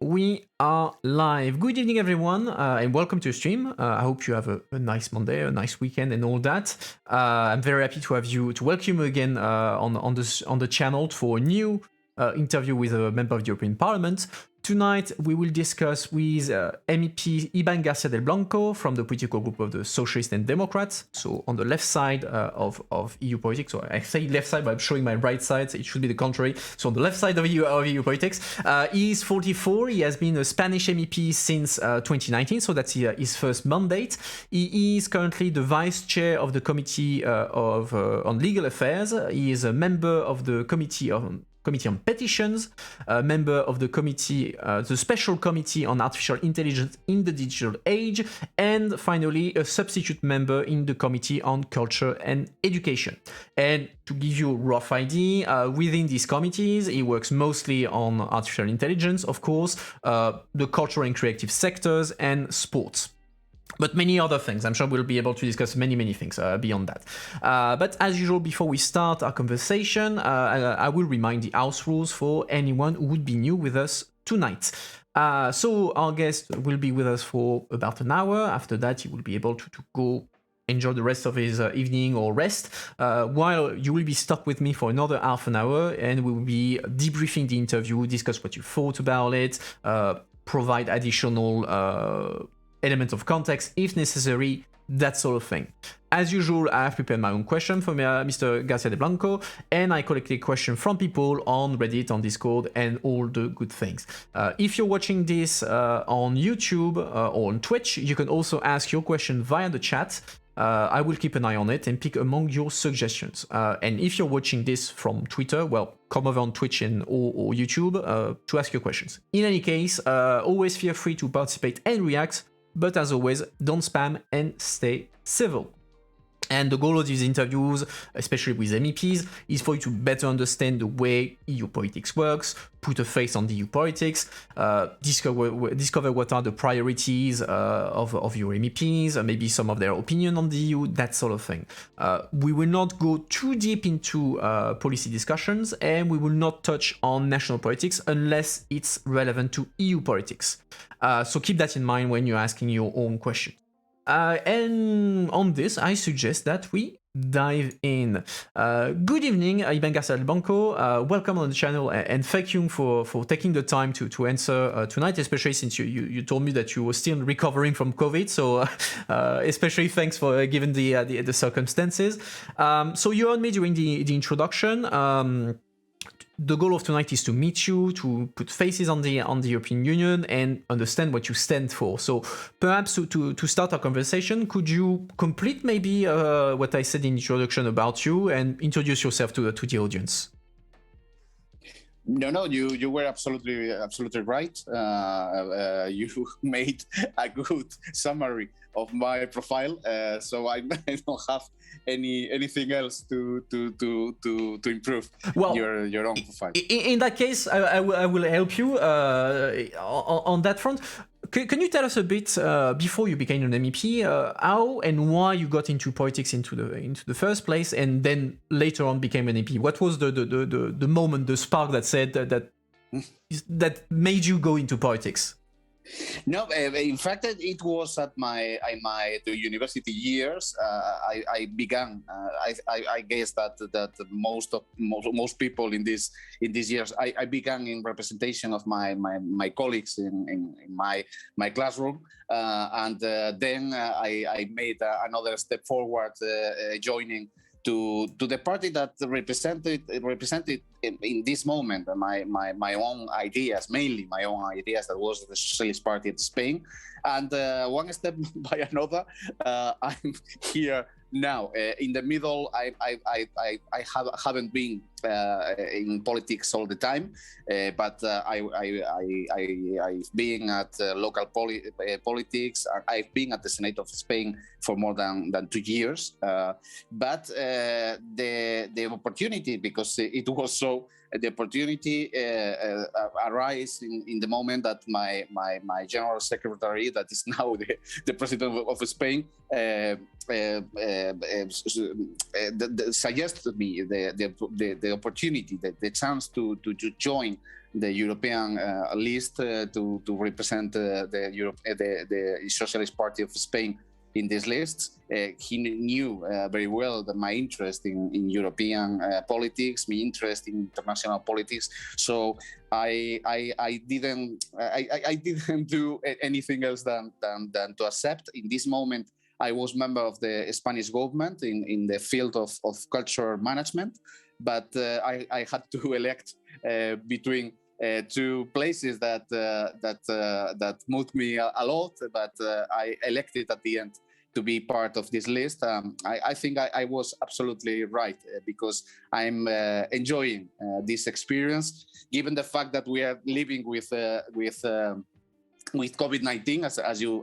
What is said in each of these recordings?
We are live. Good evening, everyone, and welcome to the stream. I hope you have a nice Monday, a nice weekend, and all that. I'm very happy to have you, to welcome you again on the channel for a new interview with a member of the European Parliament. Tonight, we will discuss with MEP Iban Garcia del Blanco from the political group of the Socialists and Democrats, so on the left side of EU politics. So I say left side, but I'm showing my right side, so it should be the contrary. So on the left side of EU politics. He is 44, he has been a Spanish MEP since 2019, so that's his first mandate. He is currently the Vice Chair of the Committee on Legal Affairs. He is a member of the Committee on Petitions, a member of the committee, the Special Committee on Artificial Intelligence in the Digital Age, and finally a substitute member in the Committee on Culture and Education. And to give you a rough idea, within these committees, he works mostly on artificial intelligence, of course, the cultural and creative sectors, and sports. But many other things. I'm sure we'll be able to discuss many things beyond that. But as usual, before we start our conversation, I will remind the house rules for anyone who would be new with us tonight. So our guest will be with us for about an hour. After that, he will be able to go enjoy the rest of his evening or rest, while you will be stuck with me for another half an hour, and we will be debriefing the interview, discuss what you thought about it, provide additional elements of context if necessary, that sort of thing. As usual, I have prepared my own question for Mr. Garcia del Blanco, and I collected questions from people on Reddit, on Discord, and all the good things. If you're watching this on YouTube or on Twitch, you can also ask your question via the chat. I will keep an eye on it and pick among your suggestions. And if you're watching this from Twitter, well, come over on Twitch or YouTube to ask your questions. In any case, always feel free to participate and react. But as always, don't spam and stay civil. And the goal of these interviews, especially with MEPs, is for you to better understand the way EU politics works, put a face on the EU politics, discover what are the priorities of your MEPs, maybe some of their opinion on the EU, that sort of thing. We will not go too deep into policy discussions, and we will not touch on national politics unless it's relevant to EU politics. So keep that in mind when you're asking your own questions. And on this, I suggest that we dive in. Good evening, Iban Garcia del Blanco. Welcome on the channel, and thank you for taking the time to answer tonight, especially since you told me that you were still recovering from COVID. So especially thanks for given the circumstances. So you heard me during the introduction. The goal of tonight is to meet you, to put faces on the European Union and understand what you stand for. So perhaps to start our conversation, could you complete maybe what I said in the introduction about you and introduce yourself to the audience? No, you were absolutely right. You made a good summary of my profile, so I don't have anything else to improve your own profile. In that case, I will help you on that front. Can you tell us a bit before you became an MEP, how and why you got into politics into the first place, and then later on became an MEP? What was the moment, the spark that said that made you go into politics? No, in fact, it was at my university years. I began. I guess that most people in these years, I began in representation of my colleagues in my classroom, and then I made another step forward, joining to the party that represented in this moment my own ideas, mainly my own ideas, that was the Socialist Party of Spain. And one step by another, I'm here now. In the middle, I haven't been in politics all the time, but I've been at local politics. I've been at the Senate of Spain for more than 2 years. But the opportunity, because it was so the opportunity arise in the moment that my general secretary, that is now the president of Spain, suggested me the opportunity, the chance to join the European list to represent the Socialist Party of Spain in this list. He knew very well that my interest in European politics, my interest in international politics. So I didn't do anything else than to accept. In this moment, I was member of the Spanish government in the field of cultural management, but I had to elect between two places that moved me a lot, but I elected at the end to be part of this list. I think I was absolutely right because I'm enjoying this experience, given the fact that we are living with COVID-19,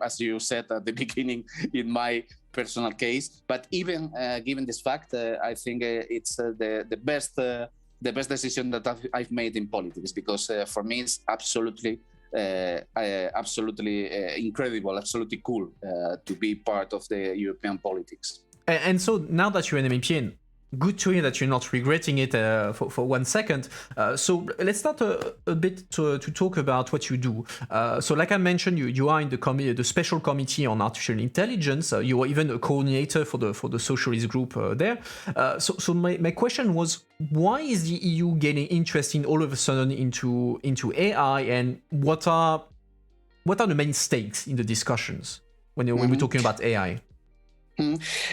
as you said at the beginning, in my personal case. But even given this fact, I think it's the best decision that I've made in politics, because for me it's absolutely incredible, absolutely cool to be part of the European politics. And so now that you're an MEP, good to hear that you're not regretting it for 1 second. So let's start a bit to talk about what you do. So like I mentioned, you are in the special committee on artificial intelligence. You are even a coordinator for the socialist group there. So my question was, why is the EU getting interested all of a sudden into AI, and what are the main stakes in the discussions when we're talking about AI?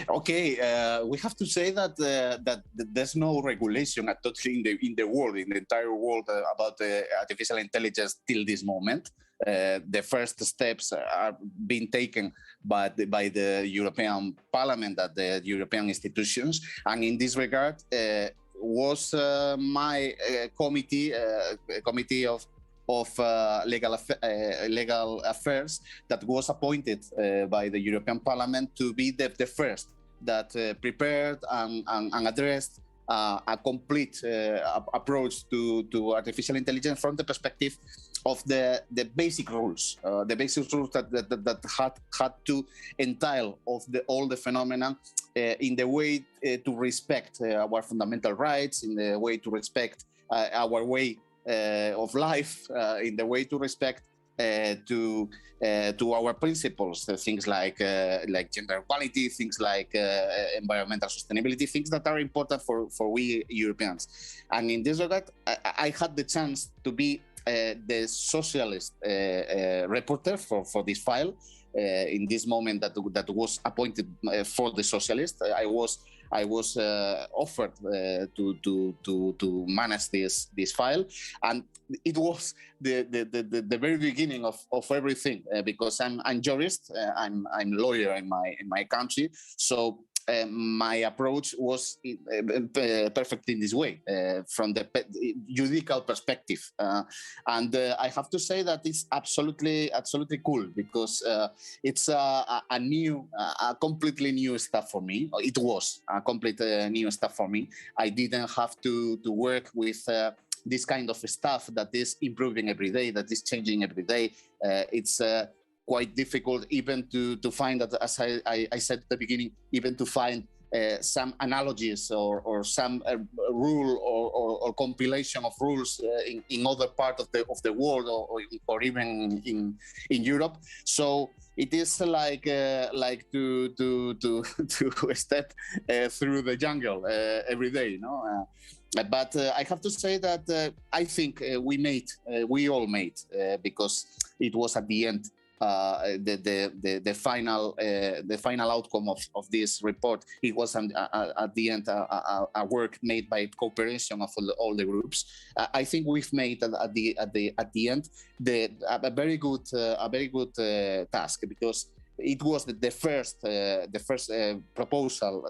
Okay, we have to say that there's no regulation at all in the world, in the entire world, about artificial intelligence till this moment. The first steps are being taken by the European Parliament, at the European institutions, and in this regard, was my committee of legal affairs that was appointed by the European Parliament to be the first that prepared and addressed a complete approach to artificial intelligence from the perspective of the basic rules, that had to entail of all the phenomena in the way to respect our fundamental rights, in the way to respect our way of life, in the way to respect to our principles, things like gender equality, things like environmental sustainability, things that are important for we Europeans. And in this regard, I had the chance to be the socialist reporter for this file. In this moment that was appointed for the socialist, I was offered to manage this file, and it was the very beginning of everything, because I'm jurist, I'm lawyer in my country, so my approach was perfect in this way, from the judicial perspective, and I have to say that it's absolutely cool, because it's a completely new stuff for me. It was a complete new stuff for me. I didn't have to work with this kind of stuff that is improving every day, that is changing every day. It's quite difficult even to find that, as I said at the beginning, even to find some analogies or some rule or compilation of rules in other part of the world, or even in Europe. So it is like to step through the jungle every day, you know. But I have to say that I think we all made, because it was at the end the final outcome of this report. It was at the end a work made by cooperation of all the groups. I think we've made at the end a very good task, because it was the first proposal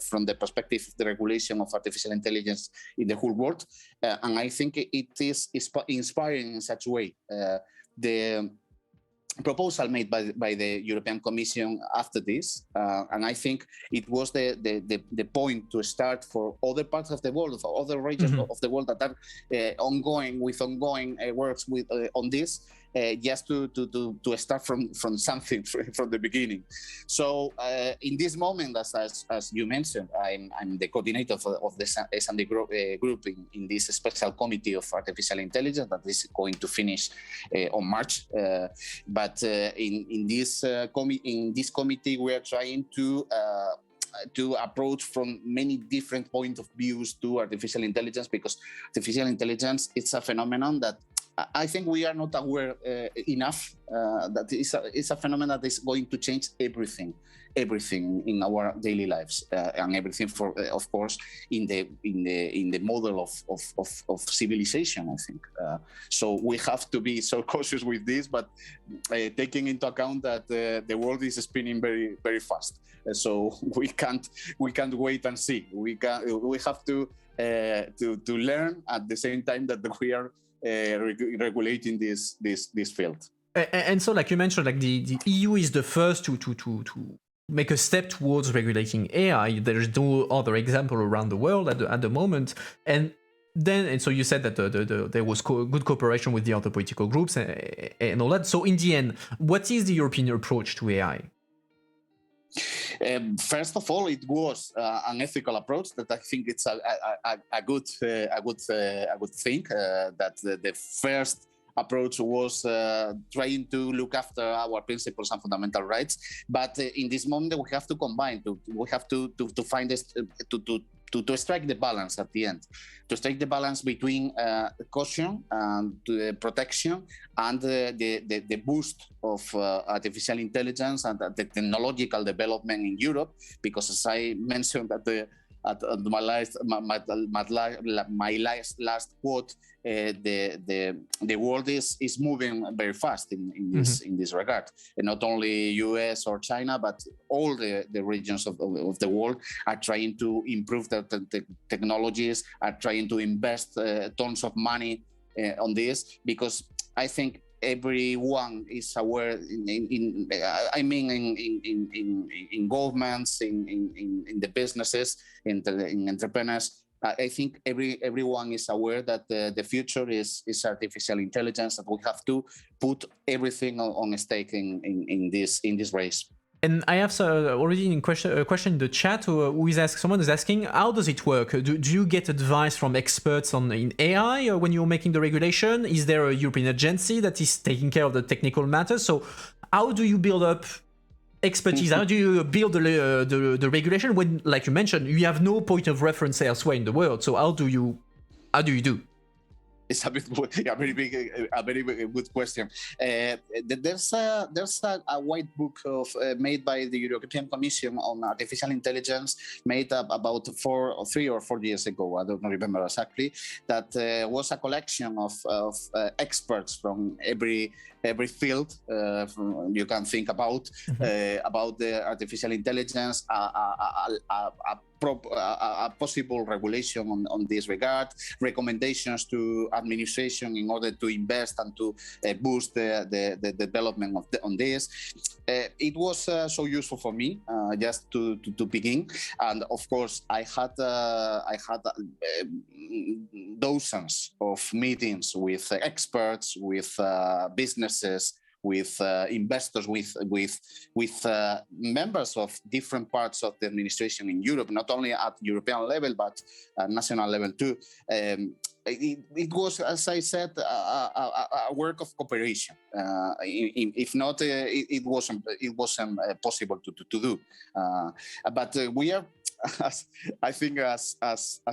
from the perspective of the regulation of artificial intelligence in the whole world, and I think it is inspiring in such a way. proposal made by the European Commission after this, and I think it was the point to start for other parts of the world, for other regions of the world that are ongoing works with on this. Just to start from something from the beginning. So in this moment, as you mentioned, I'm the coordinator of the S&D group in this special committee of artificial intelligence that is going to finish on March. But in this committee, we are trying to approach from many different points of views to artificial intelligence, because artificial intelligence, it's a phenomenon that I think we are not aware enough that it's a phenomenon that is going to change everything in our daily lives, and everything for, of course, in the model of civilization. I think so. We have to be so cautious with this, but taking into account that the world is spinning very, very fast, so we can't wait and see. We have to learn at the same time that we are regulating this field. And so, like you mentioned, like the EU is the first to make a step towards regulating AI. There is no other example around the world at the moment. And so you said that there was good cooperation with the other political groups and all that. So in the end, what is the European approach to AI? First of all, it was an ethical approach that I think it's a good thing. That the first approach was trying to look after our principles and fundamental rights. But in this moment, we have to combine. We have to find this to strike the balance at the end, to strike the balance between caution and protection and the boost of artificial intelligence and the technological development in Europe. Because as I mentioned at my last quote, the world is moving very fast in this regard, and not only US or China, but all the regions of the world are trying to improve the technologies, are trying to invest tons of money on this, because I think everyone is aware in governments, in the businesses, in entrepreneurs. I think everyone is aware that the future is artificial intelligence, that we have to put everything on stake in this race. And I have already a question in the chat. Someone is asking, how does it work? Do you get advice from experts in AI when you're making the regulation? Is there a European agency that is taking care of the technical matters? So how do you build up expertise? How do you build the regulation when, like you mentioned, you have no point of reference elsewhere in the world? So how do you do? It's a very good question. There's a white book made by the European Commission on artificial intelligence, made up about 3 or 4 years ago. I don't remember exactly. That was a collection of experts from every field you can think about the artificial intelligence, a possible regulation on this regard, recommendations to administration in order to invest and to boost the development on this. It was so useful for me just to begin, and of course I had dozens of meetings with experts, with businesses, with investors, with members of different parts of the administration in Europe, not only at European level but national level too. It was, as I said, a work of cooperation. If not, it wasn't possible to do. But we are, I think, as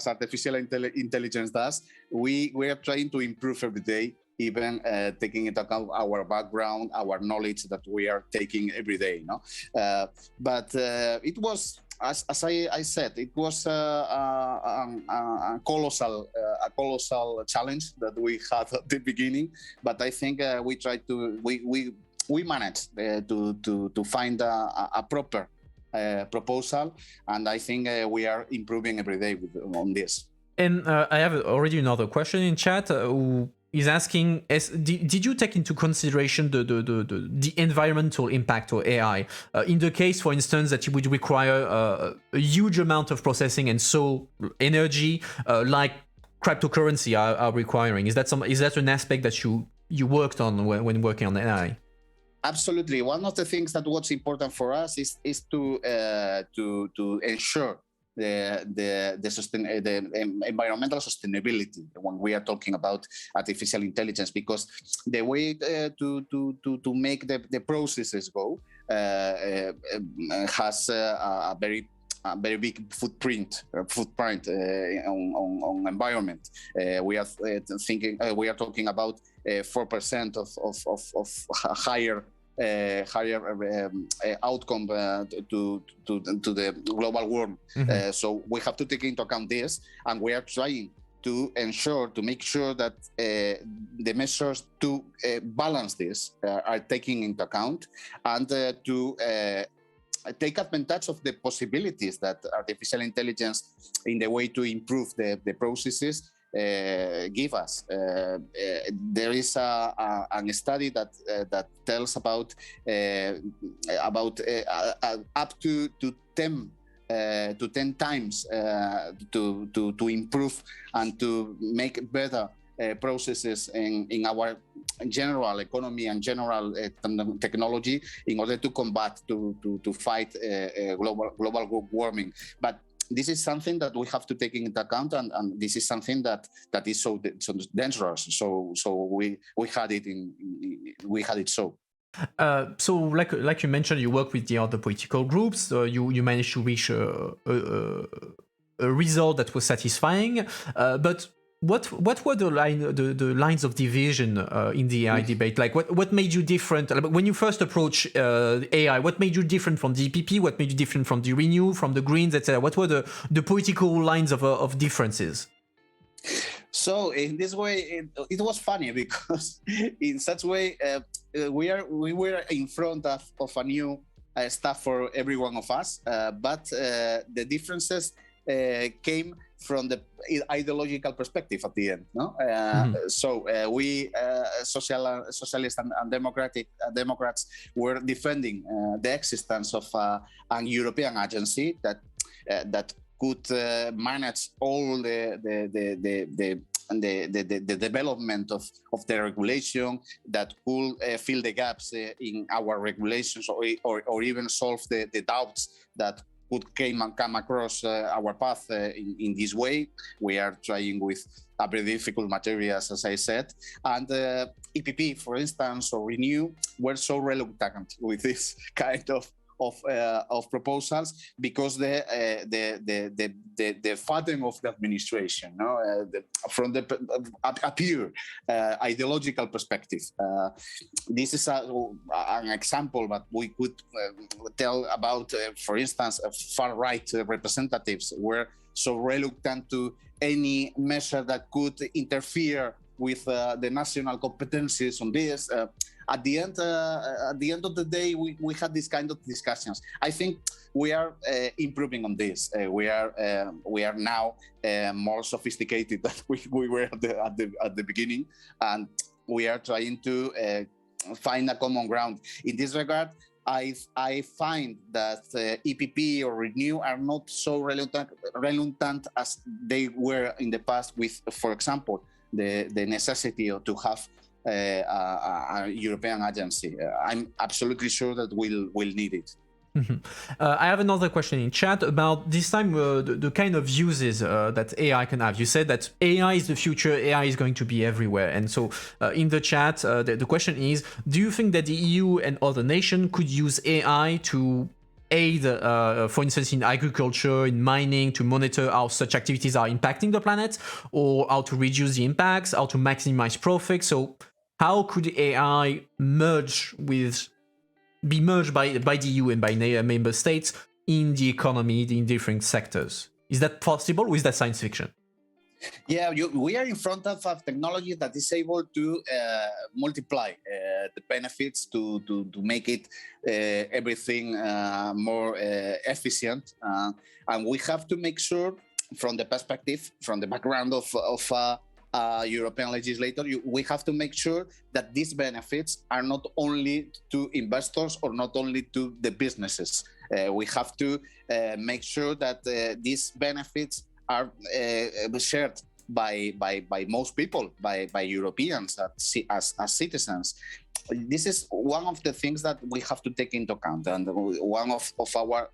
artificial intelligence does, we are trying to improve every day, even taking into account our background, our knowledge that we are taking every day. But it was, as I said, it was a colossal challenge that we had at the beginning. But I think we tried to we managed to find a proper proposal, and I think we are improving every day on this. And I have already another question in chat. Who is asking, did you take into consideration the environmental impact of AI? In the case, for instance, that it would require a huge amount of processing and so energy, like cryptocurrency are requiring. Is that an aspect that you worked on when working on AI? Absolutely. One of the things that what's important for us is to ensure the environmental sustainability when we are talking about artificial intelligence, because the way to make the processes go has a very big footprint on environment. We are we are talking about 4% of higher outcome to the global warming. So we have to take into account this, and we are trying to make sure that the measures to balance this are taken into account, and to take advantage of the possibilities that artificial intelligence in the way to improve the processes give us. There is a study that tells about up to 10 times to improve and to make better processes in our general economy and general technology in order to combat to fight global warming. But this is something that we have to take into account, and this is something that is so dangerous. So we had it so. So like you mentioned, you work with the other political groups. You managed to reach a result that was satisfying. But what were the lines of division in the AI debate? Like what made you different when you first approached AI? What made you different from the EPP? What made you different from the Renew, from the Greens, etc.? What were the political lines of differences? So in this way, it was funny because in such way we were in front of a new stuff for every one of us, but the differences came from the ideological perspective at the end. No, so we socialists and Democrats were defending the existence of a European agency that could manage all the development of the regulation, that could fill the gaps in our regulations, or even solve the doubts that could come across our path in this way. We are trying with very difficult materials, as I said, and EPP, for instance, or Renew were so reluctant with this kind of proposals because the fathom of the administration, from the pure ideological perspective. This is an example, but we could tell about, for instance, far-right representatives were so reluctant to any measure that could interfere with the national competencies on this. At the end of the day, we had this kind of discussions. I think we are improving on this. We are now more sophisticated than we were at the beginning, and we are trying to find a common ground. In this regard, I find that EPP or Renew are not so reluctant as they were in the past with, for example, the necessity to have a European agency. I'm absolutely sure that we'll need it. I have another question in chat about this time the kind of uses that AI can have. You said that AI is the future, AI is going to be everywhere. And so in the chat, the question is, do you think that the EU and other nations could use AI to aid, for instance, in agriculture, in mining, to monitor how such activities are impacting the planet, or how to reduce the impacts, how to maximize profits? So how could AI be merged by the EU and by member states in the economy, in different sectors? Is that possible, or is that science fiction? Yeah, we are in front of a technology that is able to multiply the benefits to make it everything more efficient, and we have to make sure, from the perspective, from the background of European legislator, we have to make sure that these benefits are not only to investors or not only to the businesses. We have to make sure that these benefits are shared by most people, by Europeans as citizens. This is one of the things that we have to take into account, and one of our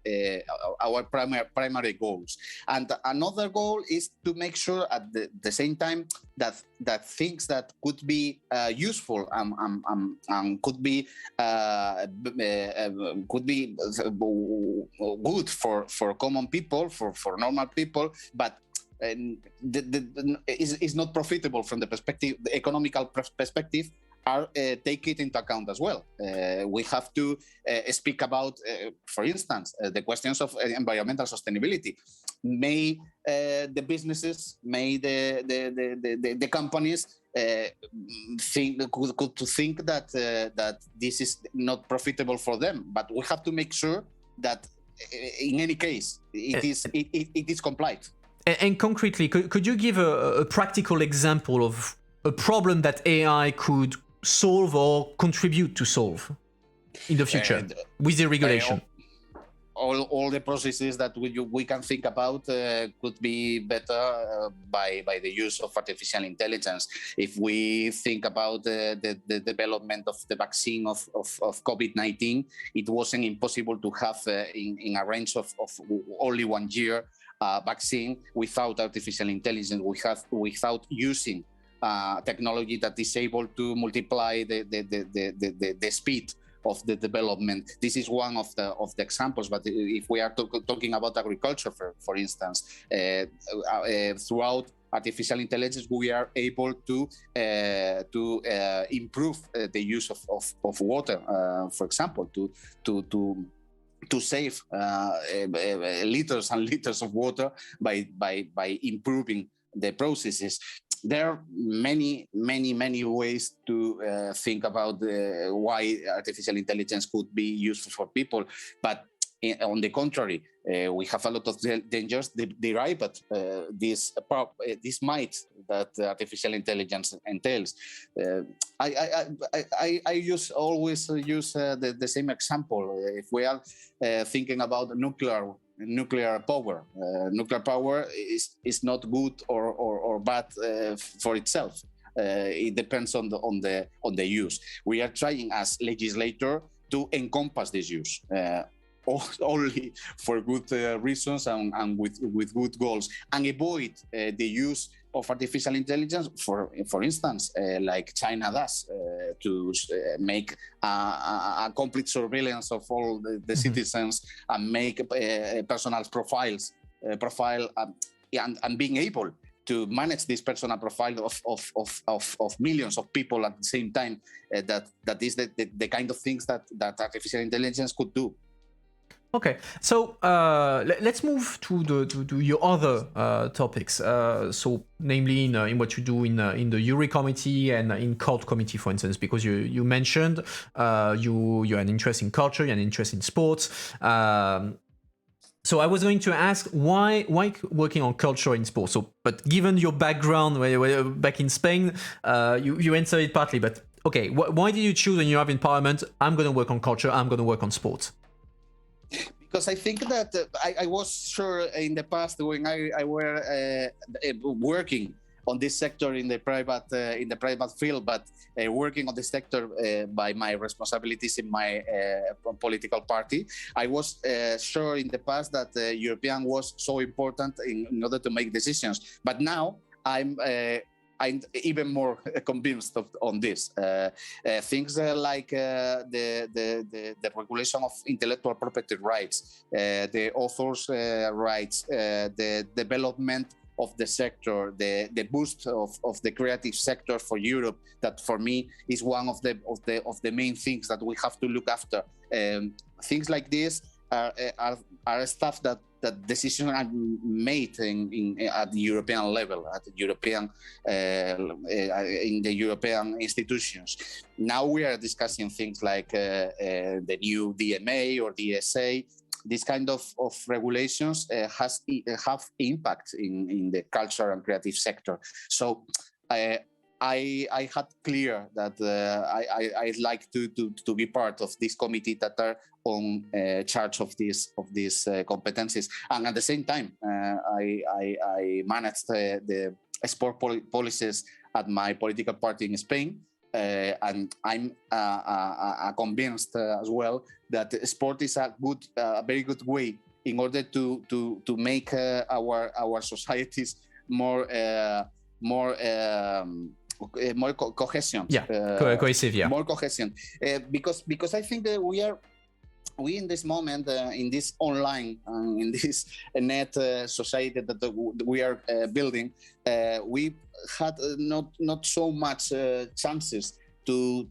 primary goals. And another goal is to make sure at the same time that things that could be useful and could be good for common people, for normal people, but is not profitable from the economical perspective, are take it into account as well. We have to speak about, for instance, the questions of environmental sustainability. May the businesses, may the companies could think that this is not profitable for them, but we have to make sure that in any case it is complied. And concretely, could you give a practical example of a problem that AI could solve or contribute to solve in the future with the regulation? All the processes that we can think about could be better by the use of artificial intelligence. If we think about the development of the vaccine of COVID-19, it wasn't impossible to have in a range of only 1 year vaccine without artificial intelligence, without using technology that is able to multiply the speed of the development. This is one of the examples. But if we are talking about agriculture, for instance, throughout artificial intelligence, we are able to improve the use of water, for example, to save liters and liters of water by improving the processes. There are many ways to think about why artificial intelligence could be useful for people, but on the contrary, we have a lot of dangers derived this might that artificial intelligence entails. I always use the same example. If we are thinking about nuclear power, nuclear power is not good or bad for itself. It depends on the use. We are trying as legislator to encompass this use. Only for good reasons and with good goals, and avoid the use of artificial intelligence, for instance, like China does, to make a complete surveillance of all the citizens and make personal profile and being able to manage this personal profile of millions of people at the same time. That is the kind of things that artificial intelligence could do. Okay, so let's move to your other topics. So, namely, in what you do in the URI committee and in CULT committee, for instance, because you mentioned you're an interest in culture, you're an interest in sports. So I was going to ask why working on culture in sports. So, but given your background back in Spain, you answered it partly. But okay, why did you choose when you are in Parliament? I'm going to work on culture. I'm going to work on sports. Because I think that I was sure in the past when I were working on this sector in the private field, but working on this sector by my responsibilities in my political party, I was sure in the past that European was so important in order to make decisions. But now I'm even more convinced on this. Things like the regulation of intellectual property rights, the authors' rights, the development of the sector, the boost of the creative sector for Europe, that for me is one of the main things that we have to look after. Things like this are stuff that decisions are made at the European level, at the European in the European institutions. Now we are discussing things like the new DMA or DSA. This kind of regulations have impact in the culture and creative sector. So I had clear that I'd like to be part of this committee that are on charge of these competencies, and at the same time I managed the sport policies at my political party in Spain. And I'm convinced as well that sport is a very good way in order to make our societies more cohesion. Cohesive. Yeah, more cohesion. Because I think that we in this moment, in this online, in this net society that we are building, we had not so much chances to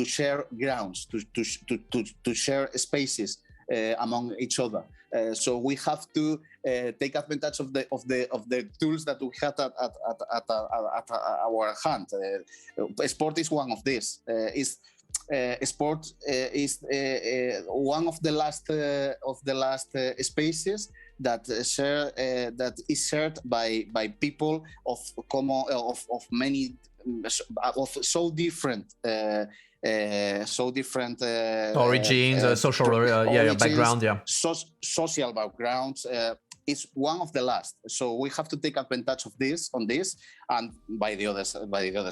share grounds, to share spaces among each other. So we have to take advantage of the tools that we had at our hand. Sport is one of these. Sport is one of the last spaces that is shared by people of many of so different origins, social origins, background, social backgrounds. It's one of the last, so we have to take advantage of this, and by the other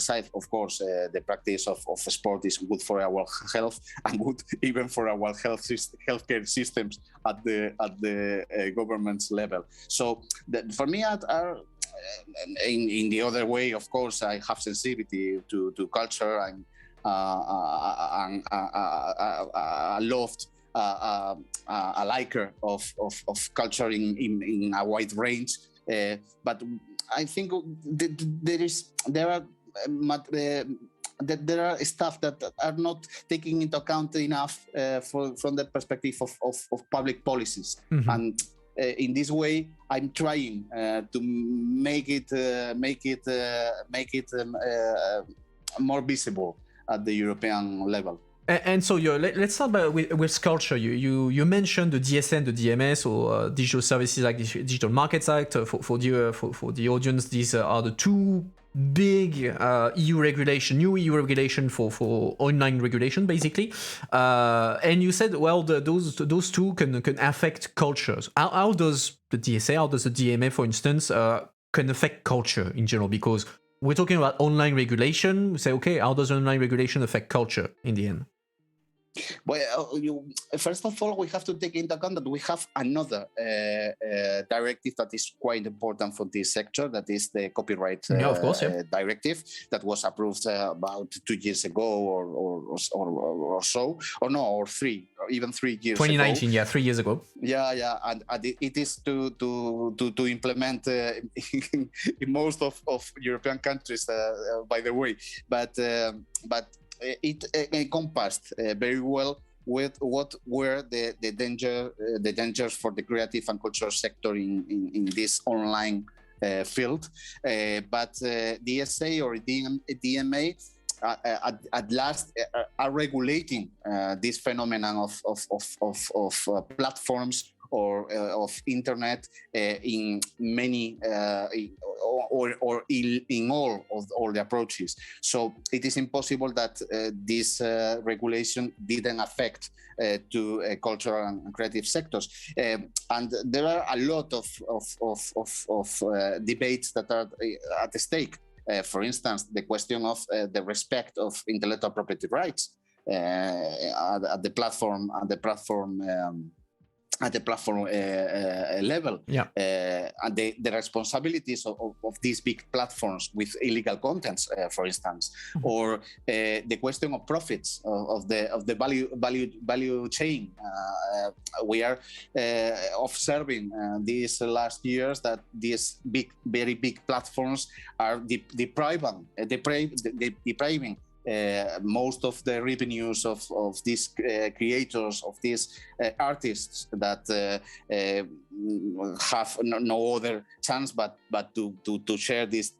side, of course, the practice of sport is good for our health and good even for our healthcare systems at the government's level. So for me, in the other way, of course, I have sensitivity to culture and loved. A liker of culture in a wide range, but I think there are stuff that are not taking into account enough from the perspective of public policies. Mm-hmm. And in this way, I'm trying to make it more visible at the European level. And so let's start with culture. You mentioned the DSN, the DMS, or Digital Services Act, Digital Markets Act. For the audience, these are the two big new EU regulation for online regulation, basically. And you said, well, those two can affect cultures. How does the DSA, how does the DMA, for instance, can affect culture in general? Because we're talking about online regulation. We say, okay, how does online regulation affect culture in the end? Well, first of all, we have to take into account that we have another directive that is quite important for this sector. That is the copyright directive that was approved about 2 years ago, or so, or 3 years 2019, ago. 3 years ago. Yeah, and it is to implement in most of European countries, by the way, but it encompassed very well with what were the dangers for the creative and cultural sector in this online field. But the SA or DMA at last are regulating this phenomenon of platforms or of internet in many or in all the approaches. So it is impossible that this regulation didn't affect to cultural and creative sectors. And there are a lot of debates that are at stake. For instance, the question of the respect of intellectual property rights at the platform level, and the responsibilities of these big platforms with illegal contents, for instance, or the question of profits of the value chain. We are observing these last years that these very big platforms are depriving most of the revenues of these creators, of these artists that have no other chance but to share these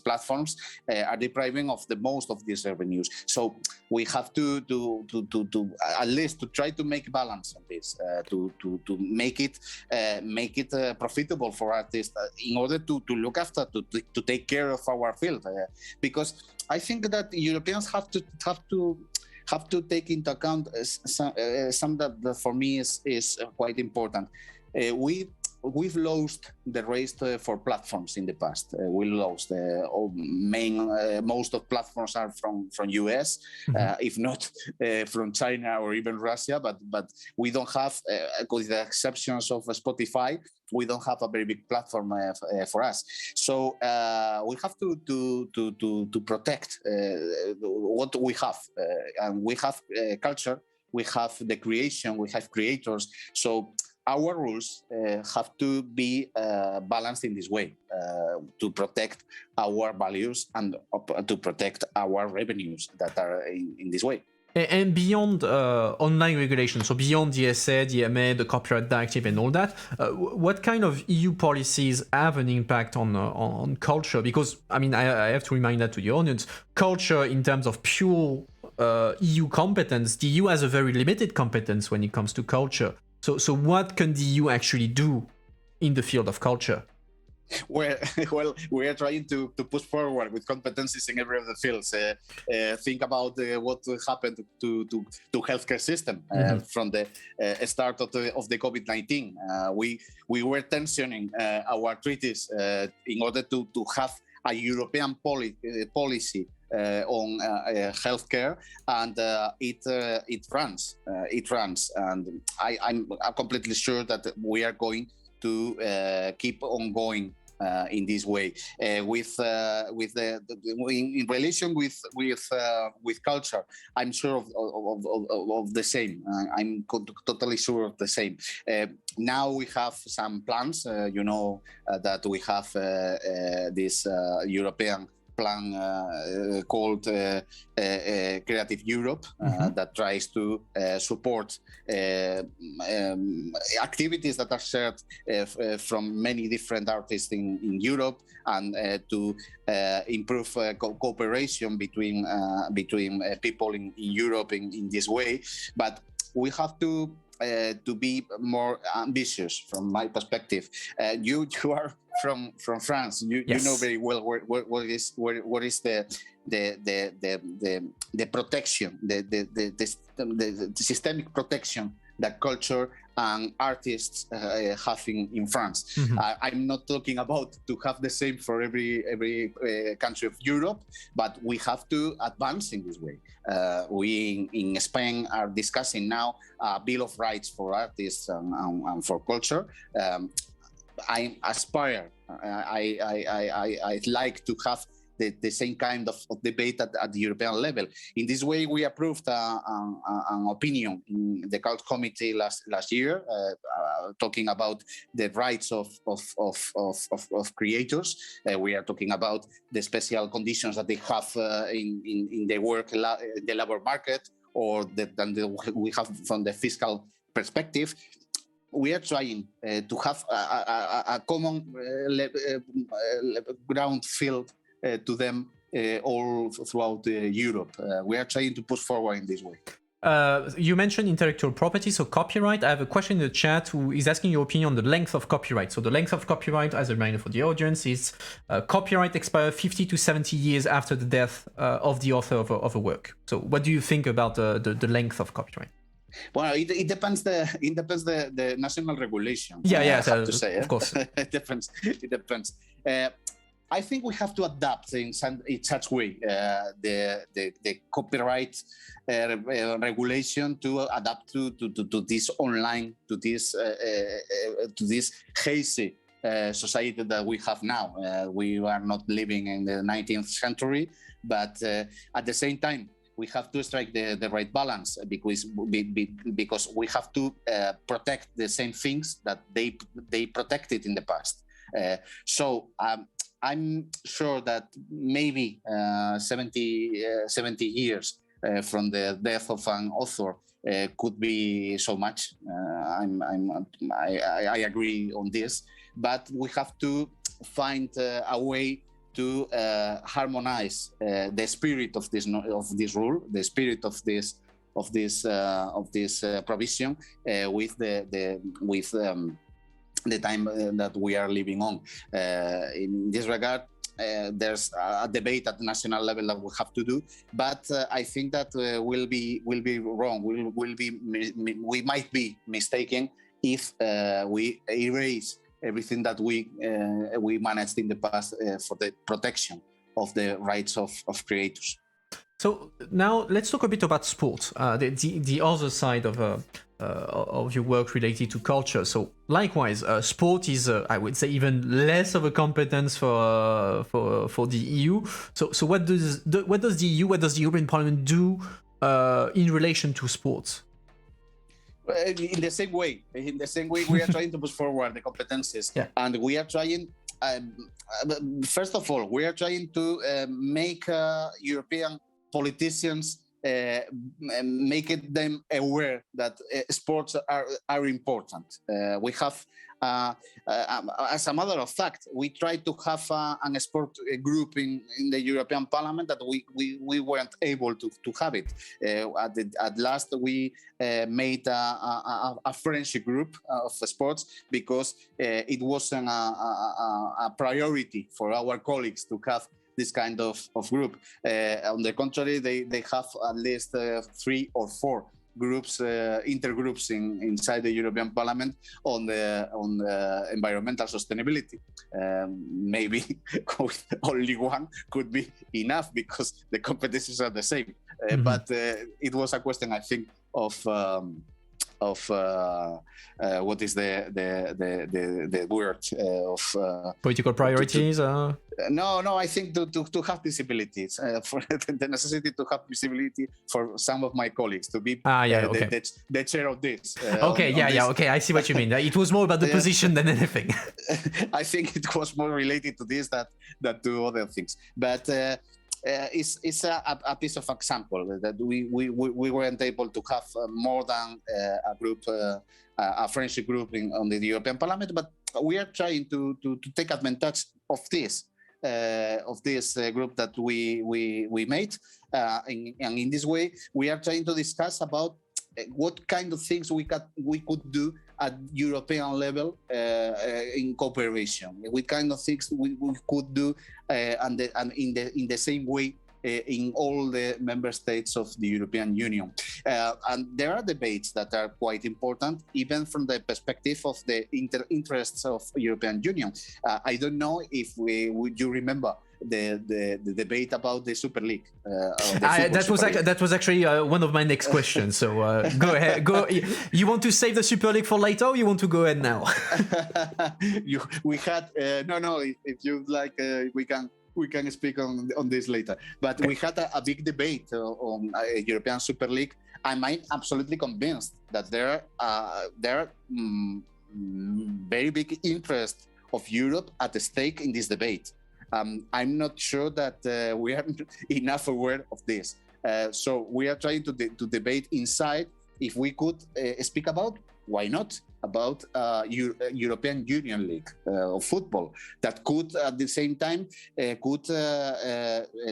platforms are depriving of the most of these revenues. So we have to at least to try to make balance on this, to make it profitable for artists in order to look after, to take care of our field, because I think that Europeans have to take into account some that for me is quite important. We've lost the race for platforms in the past. We lost most of platforms are from US, if not from China or even Russia. But we don't have, with the exceptions of Spotify, we don't have a very big platform for us. So we have to protect what we have, and we have culture, we have the creation, we have creators. So our rules have to be balanced in this way to protect our values and to protect our revenues that are in this way. And beyond online regulation, so beyond the DSA, DMA, the Copyright Directive and all that, what kind of EU policies have an impact on culture? Because, I mean, I have to remind that to the audience, culture in terms of pure EU competence, the EU has a very limited competence when it comes to culture. So what can the EU actually do in the field of culture? Well, we are trying to push forward with competencies in every of the fields. Think about what happened to healthcare system from the start of the COVID-19. We were tensioning our treaties in order to have a European policy on healthcare, and it runs, and I'm completely sure that we are going to keep on going in this way with in relation with culture. I'm sure of the same. I'm totally sure of the same. Now we have some plans. That we have this European plan called Creative Europe that tries to support activities that are shared from many different artists in Europe, and to improve cooperation between people in Europe in this way. But we have to be more ambitious from my perspective. You are from France. You know very well what is the protection, the systemic protection that culture and artists have in France. I'm not talking about to have the same for every country of Europe, but we have to advance in this way. We in Spain are discussing now a Bill of Rights for artists and for culture. I aspire. I'd like to have the same kind of debate at the European level. In this way, we approved an opinion in the Cult Committee last year, talking about the rights of creators. We are talking about the special conditions that they have in the the labor market, or we have from the fiscal perspective. We are trying to have a common ground field to them all throughout Europe. We are trying to push forward in this way. You mentioned intellectual property, so copyright. I have a question in the chat who is asking your opinion on the length of copyright. So the length of copyright, as a reminder for the audience, is copyright expires 50 to 70 years after the death of the author of a work. So what do you think about the length of copyright? Well, it depends the national regulation. Yeah, I have to say, of course. It depends. I think we have to adapt in such way the copyright regulation to adapt to this online, to this hazy society that we have now. We are not living in the 19th century, but at the same time, we have to strike the right balance, because we have to protect the same things that they protected in the past. So I'm sure that maybe 70 years from the death of an author could be so much. I agree on this, but we have to find a way to harmonize the spirit of this rule, the spirit of this provision with the time that we are living on. In this regard, there's a debate at the national level that we have to do, but I think that will be wrong. We might be mistaken if we erase everything that we managed in the past for the protection of the rights of creators. So now let's talk a bit about sport, the other side of your work related to culture. So likewise, sport is, I would say, even less of a competence for the EU. So what does the EU, what does the European Parliament do in relation to sports? In the same way, we are trying to push forward the competences, and we are trying. First of all, we are trying to make European politicians make them aware that sports are important. We have, as a matter of fact, we tried to have a sport group in the European Parliament that we weren't able to have it. At last, we made a friendship group of sports because it wasn't a priority for our colleagues to have this kind of group. On the contrary, they have at least 3 or 4 groups, intergroups inside the European Parliament on the environmental sustainability. Maybe only one could be enough because the competencies are the same. But it was a question, I think, of what is the word of political priorities? No, I think to have visibility, for the necessity to have visibility for some of my colleagues to be the chair of this. Okay, I see what you mean. It was more about the position than anything. I think it was more related to this than to other things, but. It's a piece of example that we weren't able to have more than a group, a friendship group on the European Parliament, but we are trying to take advantage of this group that we made, and in this way we are trying to discuss about what kind of things we could do at European level in cooperation. What kind of things we could do and in the same way in all the member states of the European Union. And there are debates that are quite important, even from the perspective of the interests of European Union. I don't know if you remember the debate about the Super League. That was actually one of my next questions. So go ahead. You want to save the Super League for later, or you want to go ahead now? We had no. If you like, we can speak on this later. But we had a big debate on European Super League. I'm absolutely convinced that there are very big interest of Europe at stake in this debate. I'm not sure that we are enough aware of this. So we are trying to debate inside if we could speak about, why not, about European Union League of football that could at the same time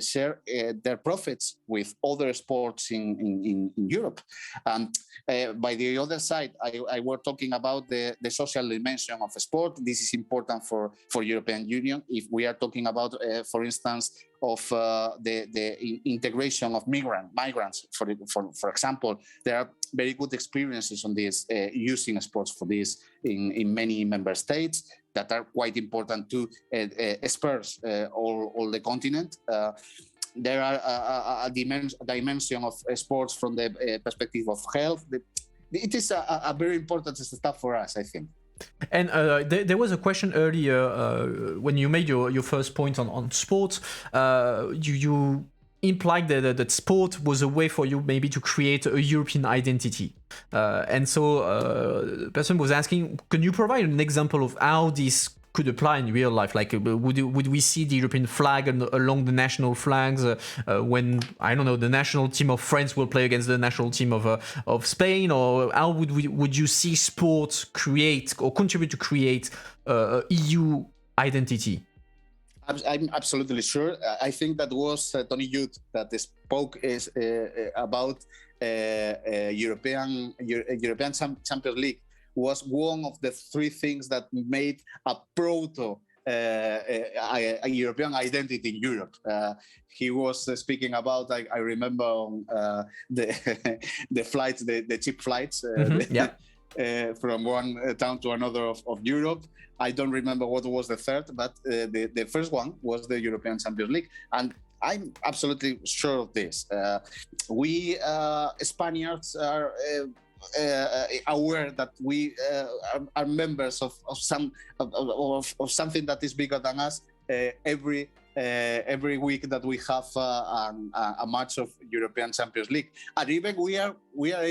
share their profits with other sports in Europe. By the other side, I were talking about the social dimension of sport. This is important for European Union. If we are talking about, for instance, of the integration of migrants, for example, there are very good experiences on this, using sports for this in many member states that are quite important to spurs all the continent. There are a dimension of sports from the perspective of health. It is a very important stuff for us, I think. And there was a question earlier when you made your first point on sports. You implied that sport was a way for you maybe to create a European identity. And so the person was asking, can you provide an example of how this could apply in real life? Like, would we see the European flag along the national flags when, I don't know, the national team of France will play against the national team of Spain? Or how would you see sports create or contribute to create EU identity? I'm absolutely sure. I think that was Tony Youth that spoke about European Champions League was one of the three things that made a proto a European identity in Europe. He was speaking about, I remember, the flights, the cheap flights from one town to another of Europe. I don't remember what was the third, but the first one was the European Champions League. And I'm absolutely sure of this. We Spaniards are aware that we are members of something that is bigger than us. Every week that we have a match of European Champions League, and even we are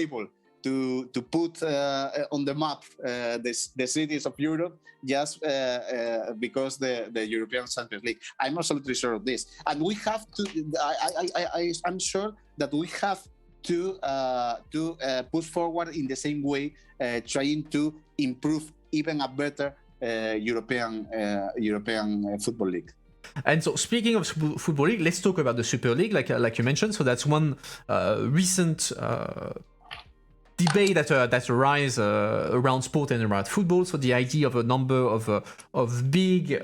able to put on the map the cities of Europe just because the European Champions League. I'm absolutely sure of this, and we have to. I'm sure that we have to put forward in the same way, trying to improve even a better European football league. And so, speaking of football league, let's talk about the Super League, like you mentioned. So that's one recent debate that arises around sport and around football. So the idea of a number of big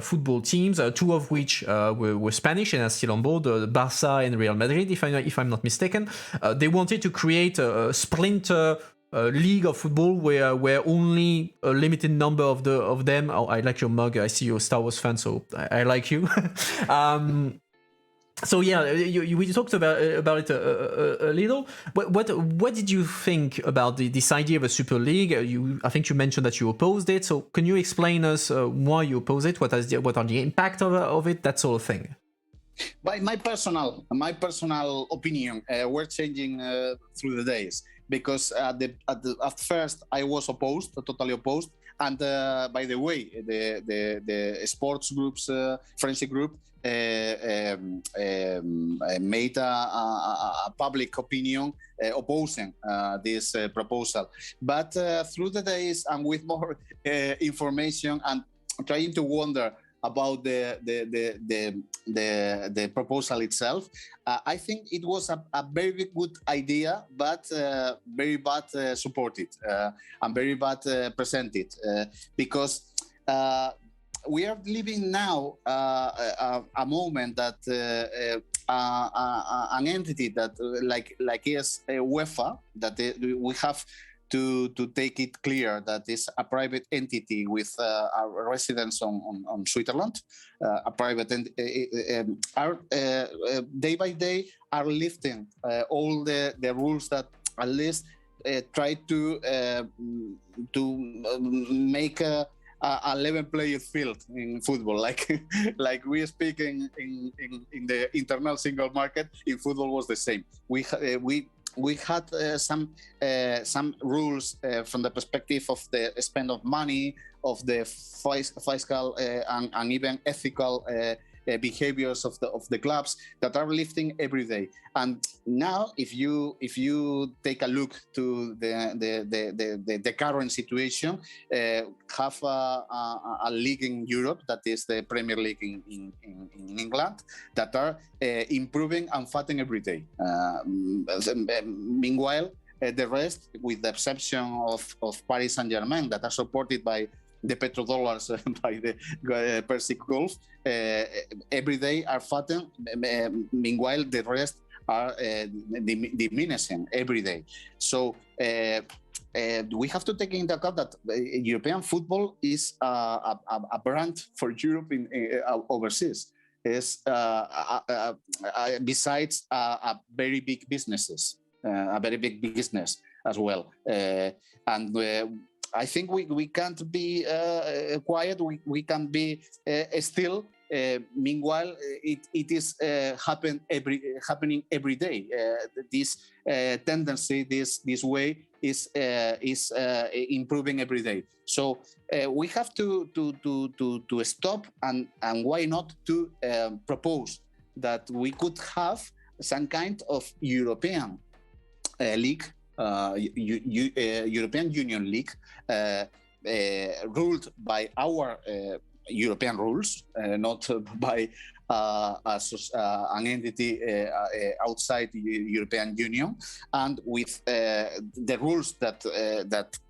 football teams, two of which were Spanish and are still on board, Barca and Real Madrid, if I'm not mistaken. They wanted to create a splinter league of football where only a limited number of them. Oh, I like your mug. I see you're a Star Wars fan, so I like you. So yeah, we talked about it a little. What did you think about this idea of a Super League? I think you mentioned that you opposed it. So can you explain us why you oppose it? What are the impact of it? That sort of thing. By my personal opinion, we're changing through the days, because at first I was totally opposed. And by the way, the sports groups, friendship group, made a public opinion opposing this proposal. But through the days and with more information and trying to wonder about the proposal itself, I think it was a very good idea, but very bad supported and very bad presented, because we are living now a moment that an entity that like is UEFA, that we have to take it clear that is a private entity with a residence on Switzerland, a private are day by day are lifting all the rules that at least try to make a 11-player field in football, like we speak in the internal single market. In football was the same. We had some rules from the perspective of the spend of money, of the fiscal and even ethical behaviors of the clubs that are lifting every day. And now, if you take a look to the current situation, have a league in Europe, that is the Premier League in England, that are improving and fighting every day. Meanwhile, the rest, with the exception of Paris Saint-Germain, that are supported by the petrodollars by the Persian Gulf, every day are fighting. Meanwhile, the rest are diminishing every day. So we have to take into account that European football is a brand for Europe overseas. Is besides a very big business as well, and I think we can't be quiet. We can be still. Meanwhile, it is happening every day. This tendency, this way is improving every day. So we have to stop and why not to propose that we could have some kind of European league, European Union league, ruled by our European rules, not by an entity outside the European Union, and with the rules that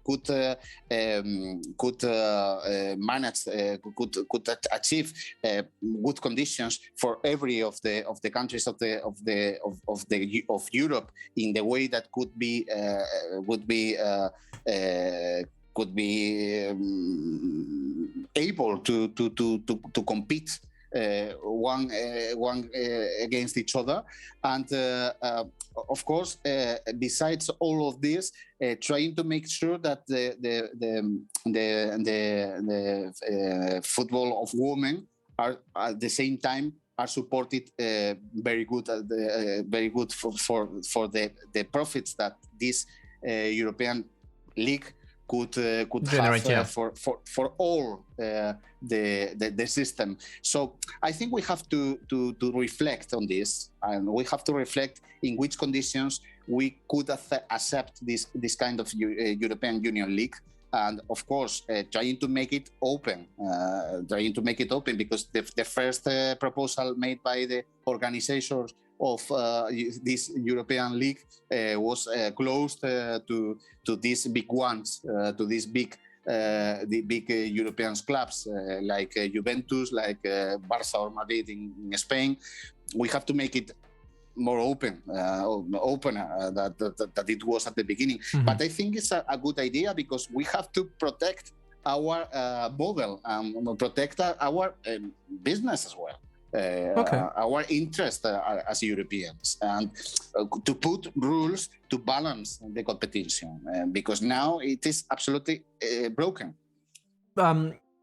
could manage, could achieve good conditions for every of the countries of Europe in the way that could be able to compete one against each other, and of course, besides all of this, trying to make sure that the football of women are at the same time are supported very good, very good for the profits that this European league could generate, have for all the system. So I think we have to reflect on this, and we have to reflect in which conditions we could accept this kind of European Union league, and of course trying to make it open, because the first proposal made by the organizers of this European League was closed to these big ones, to these big European clubs like Juventus, like Barça or Madrid in Spain. We have to make it more opener that it was at the beginning. Mm-hmm. But I think it's a good idea, because we have to protect our model and protect our business as well. Our interest as Europeans, and to put rules to balance the competition, because now it is absolutely broken.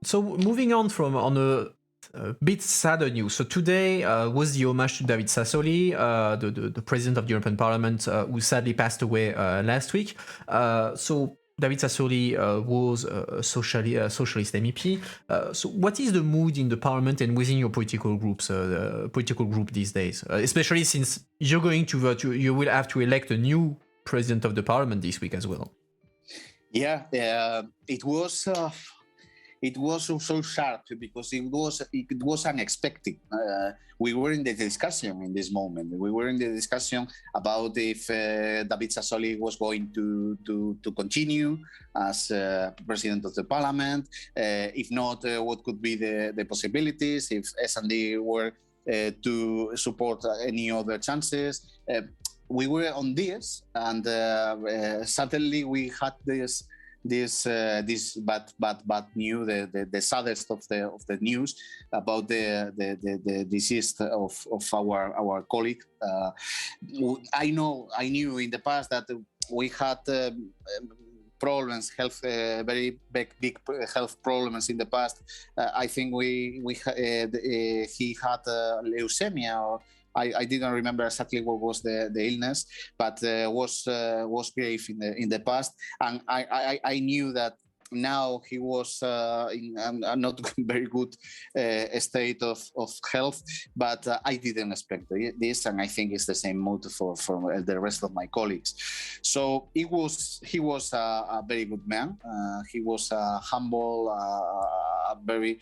So moving on on a bit sadder news. So today was the homage to David Sassoli, the president of the European Parliament, who sadly passed away last week. So David Sassoli was a socialist MEP. So what is the mood in the parliament and within your political group these days? Especially since you're going you will have to elect a new president of the parliament this week as well. Yeah, it was so sharp, because it was unexpected. We were in the discussion in this moment. We were in the discussion about if David Sassoli was going to continue as president of the parliament. If not, what could be the possibilities? If S&D were to support any other chances. We were on this, and suddenly we had this bad news, the saddest of the news about the deceased of our colleague. I knew in the past that we had problems, very big health problems in the past. I think he had leukemia, or I didn't remember exactly what was the illness, but was grave in the past, and I knew that now he was in a not very good state of health, but I didn't expect this, and I think it's the same mood for the rest of my colleagues. So he was a very good man. He was a humble, very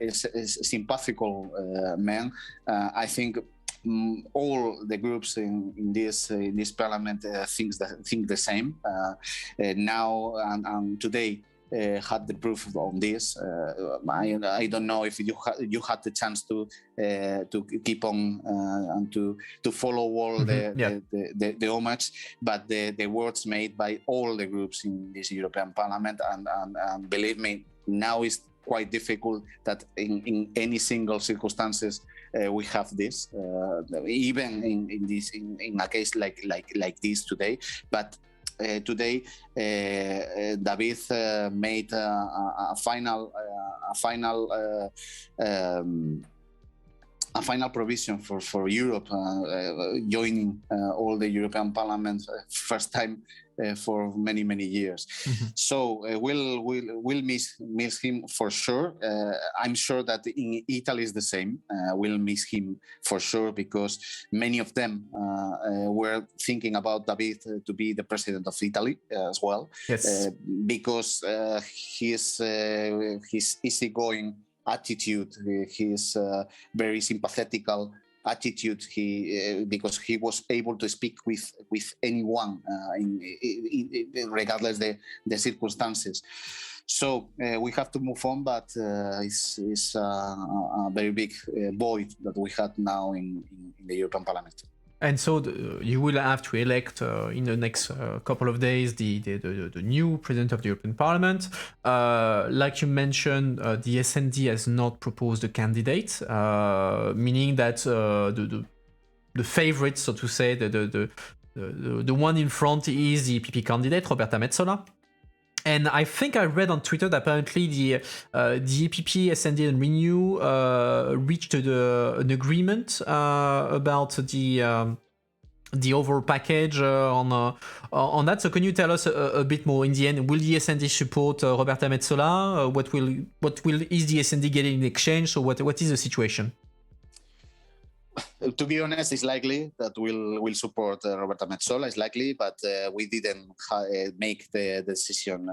sympathetical man. I think all the groups in this parliament think the same now and today. Had the proof on this. I don't know if you had the chance to keep on and to follow all the homage, but the words made by all the groups in this European Parliament, and believe me, now it's quite difficult that in any single circumstances we have this, even in a case like this today, but. Today, David made a final a final provision for Europe joining all the European Parliament first time for many years. So we'll miss him for sure. I'm sure that in Italy is the same. We'll miss him for sure, because many of them were thinking about David to be the president of Italy as well. Yes. Because his easygoing attitude, his very sympathetical attitude, because he was able to speak with anyone regardless the circumstances. So we have to move on, but it's a very big void that we had now in the European Parliament. And so you will have to elect in the next couple of days the new president of the European Parliament. Like you mentioned, the S&D has not proposed a candidate, meaning that the favorite, so to say, the one in front is the EPP candidate, Roberta Metsola. And I think I read on Twitter that apparently the EPP, S&D, and Renew reached an agreement about the overall package on that. So can you tell us a bit more? In the end, will the S&D support Roberta Metsola? What is the S&D getting in exchange? So what is the situation? To be honest, it's likely that we'll support Roberta Metsola. It's likely, but we didn't make the decision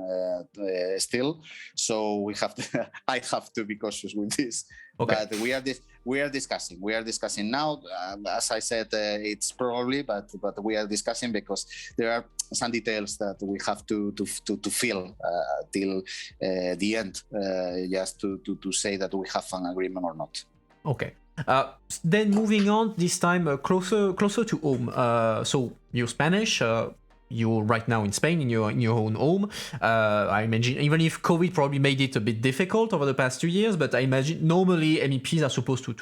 still. So we have to. I have to be cautious with this. Okay. But we are discussing. We are discussing now. As I said, it's probably, but we are discussing because there are some details that we have to fill till the end, just to say that we have an agreement or not. Okay. Then moving on, this time closer to home. So you're Spanish. You're right now in Spain, in your own home. I imagine, even if COVID probably made it a bit difficult over the past 2 years, but I imagine normally MEPs are supposed to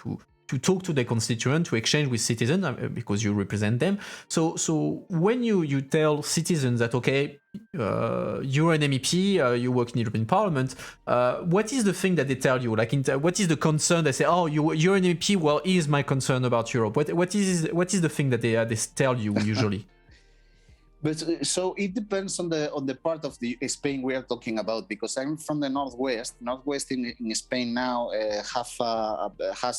talk to their constituent, to exchange with citizens, because you represent them. So when you tell citizens that, okay, you're an MEP, you work in the European Parliament, what is the thing that they tell you? Like, what is the concern? They say, oh, you're an MEP. Well, here's my concern about Europe. What is the thing that they tell you usually? But so it depends on the part of the Spain we are talking about, because I'm from the northwest. Northwest in Spain now has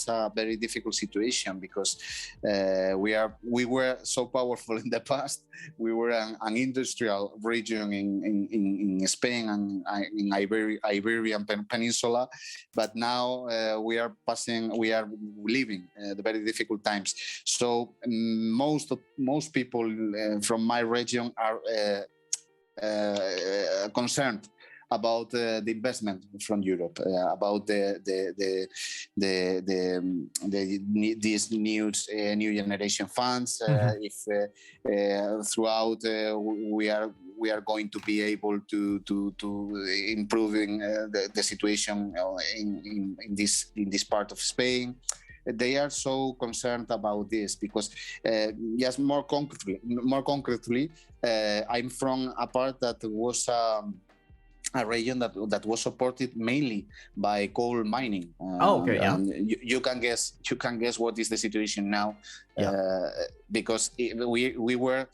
a very difficult situation, because we were so powerful in the past. We were an industrial region in Spain and in Iberian Peninsula, but now we are living the very difficult times. So most people from my region are concerned about the investment from Europe, about these new generation funds. If throughout we are going to be able to improving the situation in this part of Spain. They are so concerned about this because, just more concretely, I'm from a part that was a region that was supported mainly by coal mining. Okay, yeah. You can guess what is the situation now, because we were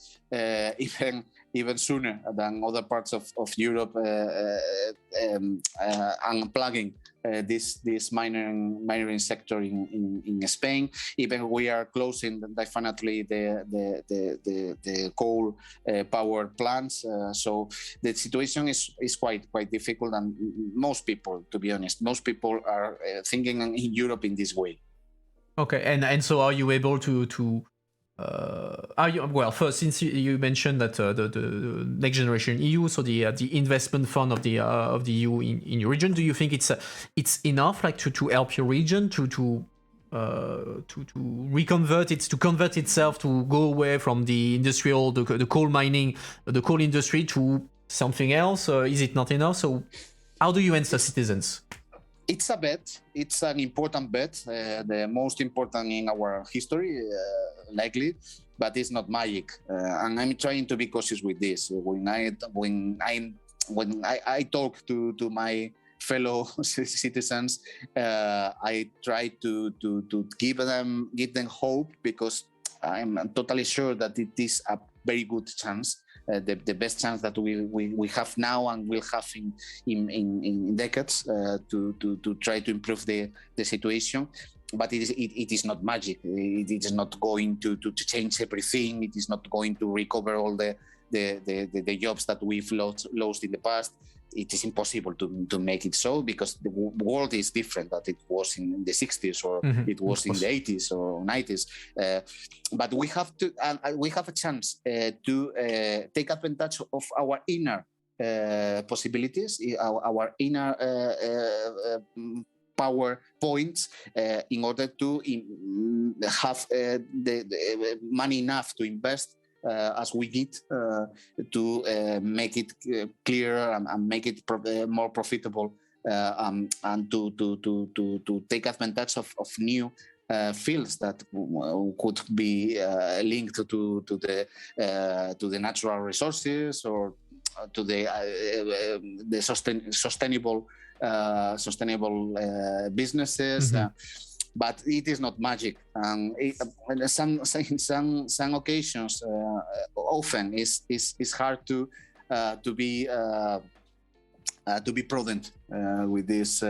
even sooner than other parts of Europe unplugging this mining sector in Spain. Even we are closing definitely the coal power plants. So the situation is quite difficult, and most people, to be honest, are thinking in Europe in this way. Okay, and so are you able to first, since you mentioned that the next generation EU, so the investment fund of the EU in your region, do you think it's enough, like to help your region to convert itself, to go away from the industrial, the coal mining, the coal industry, to something else? Is it not enough? So how do you answer citizens? It's a bet. It's an important bet, the most important in our history, likely, but it's not magic. And I'm trying to be cautious with this. When I talk to my fellow citizens, I try to give them hope, because I'm totally sure that it is a very good chance, the best chance that we have now and will have in decades, to try to improve the situation. But it is not magic. It is not going to change everything. It is not going to recover all the jobs that we've lost in the past. It is impossible to make it so, because the world is different than it was in the 60s, or it was in the 80s or 90s. But we have a chance to take advantage of our inner possibilities, our inner power points, in order to have the money enough to invest as we need, to make it clearer and make it more profitable, and to take advantage of new fields that could be linked to the natural resources, or to the sustainable businesses. But it is not magic. In some occasions, often is hard to be prudent with these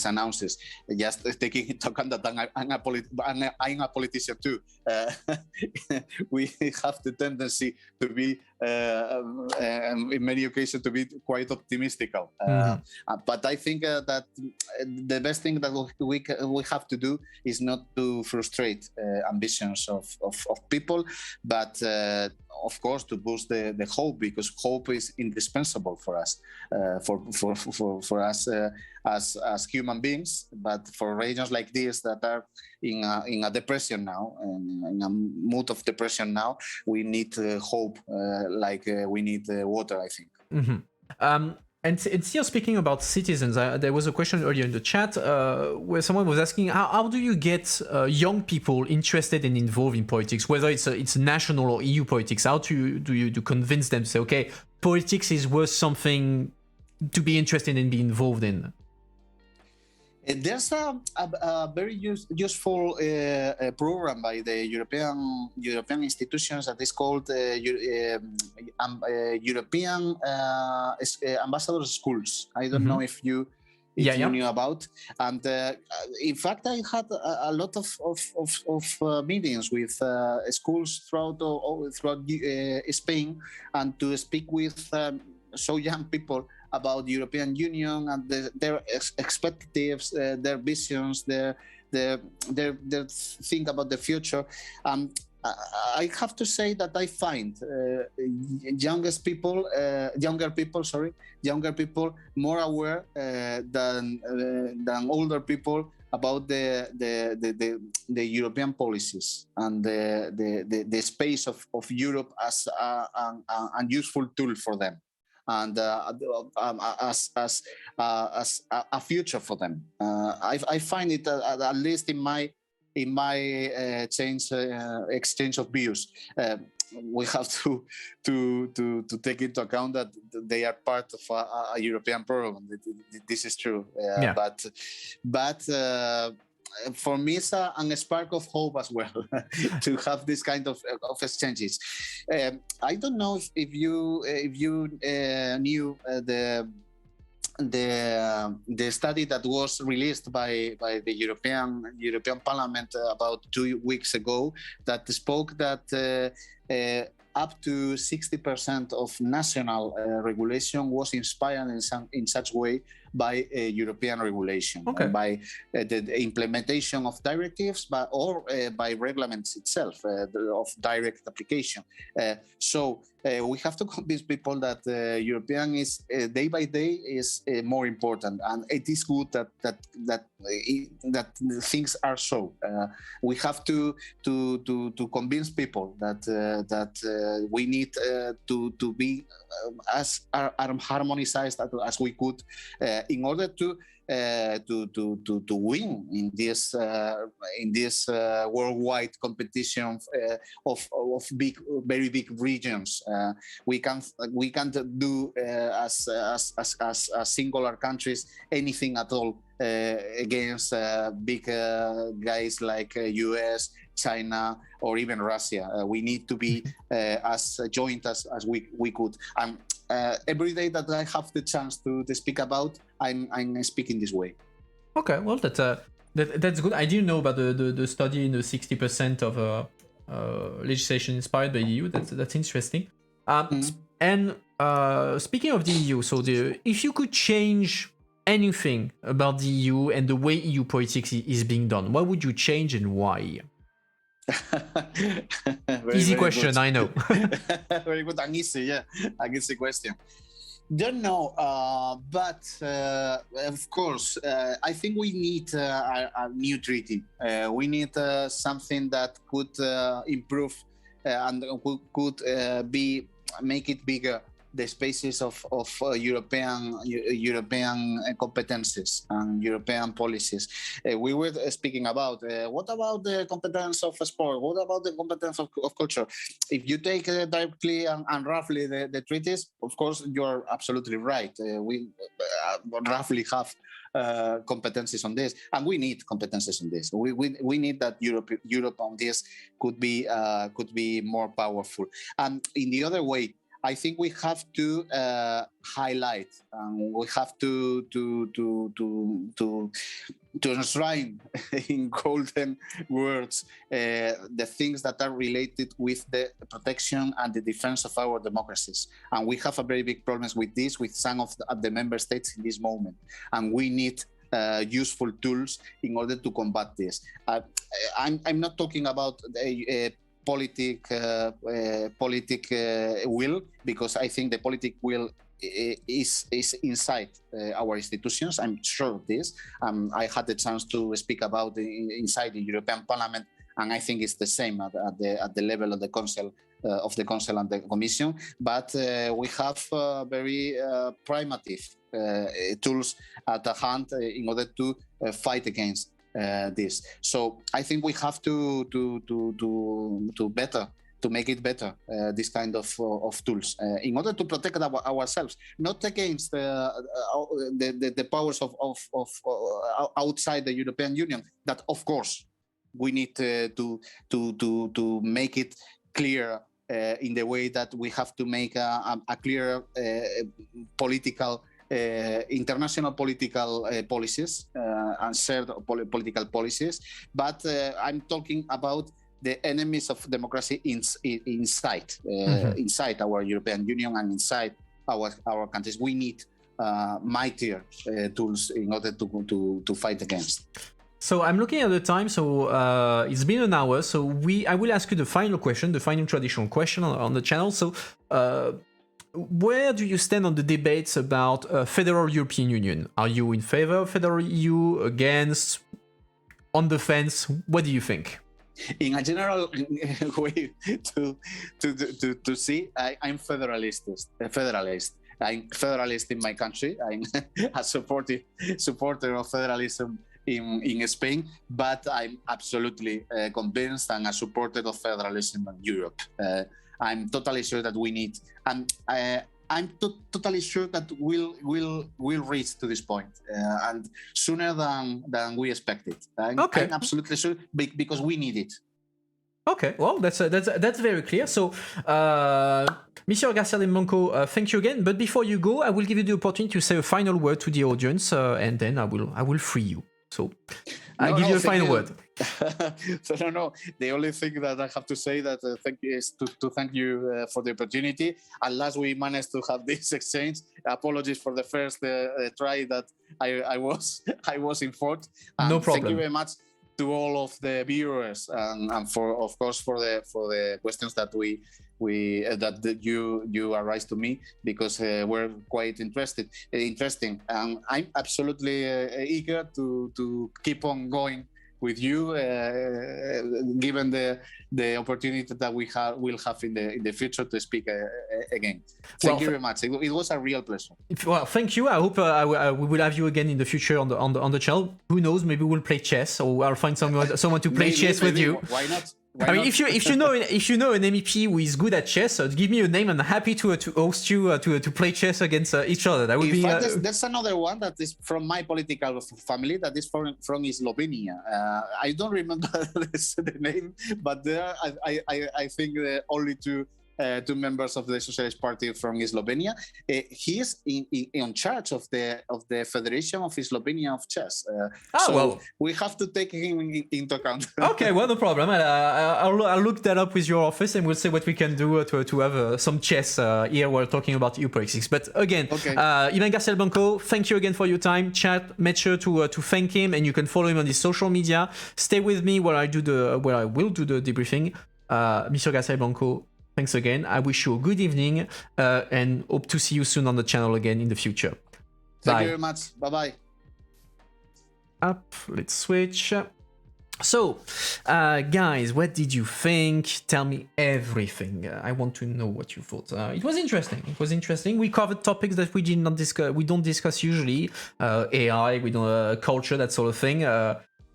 announces. Just taking into account that I'm a politician too. We have the tendency to be, in many occasions, to be quite optimistic. But I think that the best thing that we have to do is not to frustrate ambitions of people, but of course to boost the hope, because hope is indispensable for us, for us as human beings, but for regions like this that are in a depression now, in a mood of depression now, we need hope, like we need water, I think. And still speaking about citizens, there was a question earlier in the chat where someone was asking, how do you get young people interested and involved in politics, whether it's national or EU politics? How do you convince them to say, okay, politics is worth something to be interested in, be involved in? There's a very useful program by the European institutions that is called European Ambassadors Schools. I don't know if you knew about. And in fact, I had a lot of meetings with schools throughout Spain, and to speak with so young people about the European Union and their expectations, their visions, their think about the future. I have to say that I find younger people more aware than older people about the European policies and the space of Europe as a useful tool for them, and as a future for them. I find it at least in my exchange of views. We have to take into account that they are part of a European program. This is true, but for me, it's a spark of hope as well to have this kind of exchanges. I don't know if you knew the study that was released by the European Parliament about 2 weeks ago, that spoke that up to 60% of national regulation was inspired in such way by European regulation, by the implementation of directives, or by regulations itself of direct application. So we have to convince people that European is day by day is more important, and it is good that things are so. We have to convince people that we need to be as harmonized as we could in order to win in this worldwide competition of very big regions. We can't do as singular countries anything at all against big guys like US, China, or even Russia. We need to be as joint as we could. Every day that I have the chance to speak about, I'm speaking this way. Okay, well that's good. I didn't know about the study in the 60% of legislation inspired by the EU. That's interesting. And speaking of the EU, so if you could change anything about the EU and the way EU politics is being done, what would you change and why? Easy question, good. I know. Very good and easy, yeah. An easy question. Don't know, but of course, I think we need a new treaty. We need something that could improve and could make it bigger, the spaces of European competences and European policies. We were speaking about what about the competence of sport? What about the competence of culture? If you take directly and roughly the treaties, of course, you're absolutely right. We roughly have competencies on this, and we need competencies on this. We need that Europe on this could be more powerful. And in the other way, I think we have to highlight and we have to enshrine in golden words the things that are related with the protection and the defense of our democracies. And we have a very big problems with this, with some of the member states in this moment. And we need useful tools in order to combat this. I'm not talking about politic will, because I think the politic will is inside our institutions. I'm sure of this. I had the chance to speak about inside the European Parliament, and I think it's the same at the level of the Council and the Commission. But we have very primitive tools at the hand in order to fight against this. So I think we have to make it better, this kind of tools in order to protect ourselves, not against the powers of outside the European Union. That of course we need to make it clear in the way that we have to make a clear political. International political policies and shared political policies, but I'm talking about the enemies of democracy inside our European Union and inside our countries. We need mightier tools in order to fight against. So I'm looking at the time, so it's been an hour, so I will ask you the final question, the final traditional question on the channel. So where do you stand on the debates about federal European Union? Are you in favor of federal EU, against, on the fence? What do you think? In a general way to see, I'm federalist. I'm federalist in my country. I'm a supporter of federalism in Spain, but I'm absolutely convinced and a supporter of federalism in Europe. I'm totally sure that we need, and I'm totally sure that we'll reach to this point, and sooner than we expected. I'm absolutely sure because we need it. Okay, well, that's very clear. So, Monsieur Garcia del Blanco, thank you again. But before you go, I will give you the opportunity to say a final word to the audience, and then I will free you. So, I'll give you a final word. So no. The only thing that I have to say that thank you is to thank you for the opportunity. At last we managed to have this exchange. Apologies for the first try that I was in fault. No problem. Thank you very much to all of the viewers and for of course for the questions that you arise to me, because we're quite interesting, and I'm absolutely eager to keep on going with you, given the opportunity that will have in the future to speak again. Thank you very much. It was a real pleasure. Well, thank you. I hope we will have you again in the future on the channel. Who knows? Maybe we'll play chess, or I'll find someone to play chess with you. Why not? I mean, if you know an MEP who is good at chess, give me a name. I'm happy to host you to play chess against each other. That would be. There's another one that is from my political family that is from Slovenia. I don't remember the name, but there I think only two members of the Socialist Party from Slovenia. He is in charge of the Federation of Slovenia of Chess. So we have to take him into account. Okay, well, no problem. I'll look that up with your office, and we'll see what we can do to have some chess here while talking about EU-Politics. But again, Iban Garcia del Blanco, thank you again for your time. Chat, make sure to thank him, and you can follow him on his social media. Stay with me while I will do the debriefing. Mr. Garcia del Blanco, thanks again. I wish you a good evening and hope to see you soon on the channel again in the future. Thank you very much. Bye-bye. Up, let's switch. So, guys, what did you think? Tell me everything. I want to know what you thought. It was interesting. We covered topics that we did not discuss. We don't discuss usually. AI, we don't culture, that sort of thing.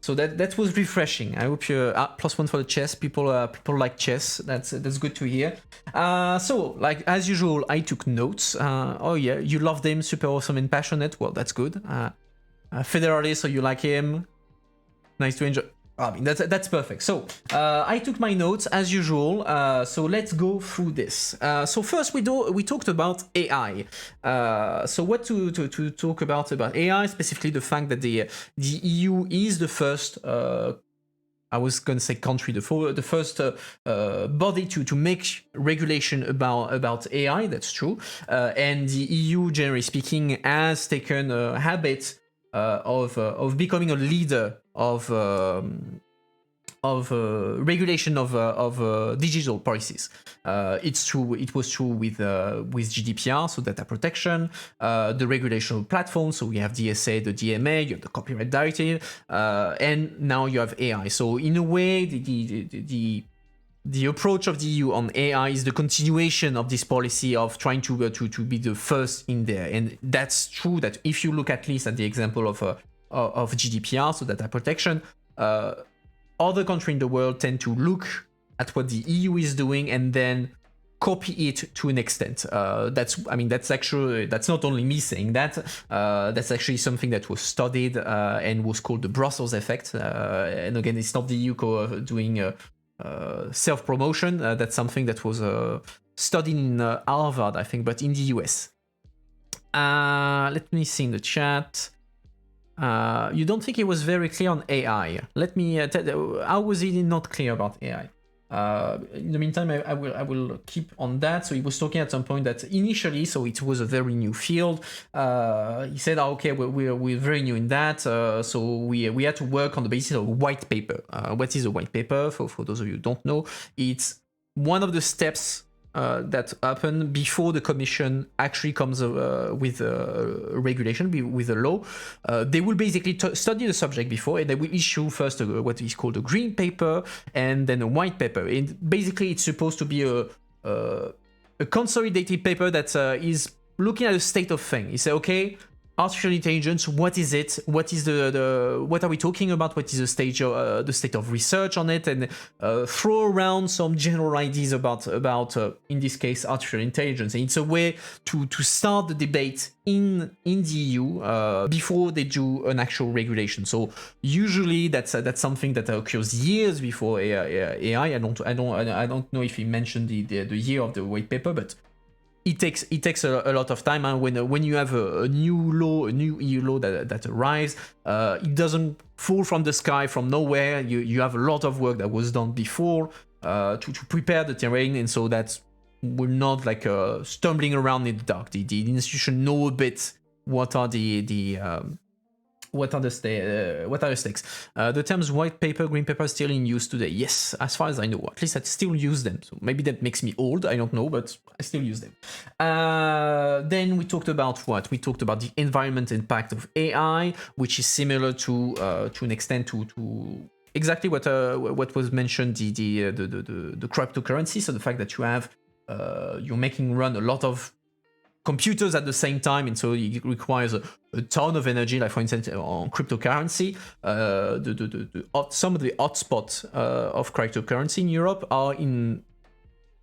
So that was refreshing. I hope you +1 for the chess. People like chess. That's good to hear. So like as usual, I took notes. Oh yeah, you love them, super awesome and passionate. Well, that's good. Federalist, so you like him. Nice to enjoy. I mean, that's perfect. So I took my notes as usual. So let's go through this. So first we talked about AI. So what to talk about AI, specifically the fact that the EU is the first. I was going to say country, the first body to make regulation about AI. That's true. And the EU, generally speaking, has taken a habit of becoming a leader of regulation of digital policies. It's true. It was true with GDPR, so data protection, the regulation of platforms. So we have DSA, the DMA, you have the copyright directive, and now you have AI. So in a way, the approach of the EU on AI is the continuation of this policy of trying to be the first in there, and that's true. That if you look at least at the example of GDPR, so data protection, other countries in the world tend to look at what the EU is doing and then copy it to an extent. That's not only me saying that. That's actually something that was studied and was called the Brussels effect. And again, it's not the EU doing self-promotion. That's something that was studied in Harvard, I think, but in the US. Let me see in the chat. You don't think it was very clear on AI? Let me how was he not clear about AI? In the meantime, I will keep on that. So he was talking at some point that initially, so it was a very new field. He said, okay, we're very new in that. So we had to work on the basis of a white paper. What is a white paper? For those of you who don't know, it's one of the steps that happen before the Commission actually comes with a regulation, with a law. They will basically study the subject before, and they will issue first what is called a green paper and then a white paper. And basically, it's supposed to be a consolidated paper that is looking at the state of things. You say, okay, artificial intelligence, what is it? What is what are we talking about? What is the state of research on it? And throw around some general ideas about in this case, artificial intelligence. And it's a way to start the debate in the EU before they do an actual regulation. So usually that's something that occurs years before AI. I don't know if he mentioned the year of the white paper, but it takes a lot of time, and when you have a new EU law that arrives, it doesn't fall from the sky from nowhere. You have a lot of work that was done before to prepare the terrain, and so that we're not like stumbling around in the dark. The institution know a bit what are the stakes. The terms white paper, green paper still in use today. Yes, as far as I know. At least I still use them. So maybe that makes me old. I don't know, but I still use them. Then we talked about what? We talked about the environment impact of AI, which is similar to an extent to exactly what was mentioned, the cryptocurrency. So the fact that you have you're making run a lot of computers at the same time, and so it requires a ton of energy. Like for instance, on cryptocurrency, some of the hotspots of cryptocurrency in Europe are in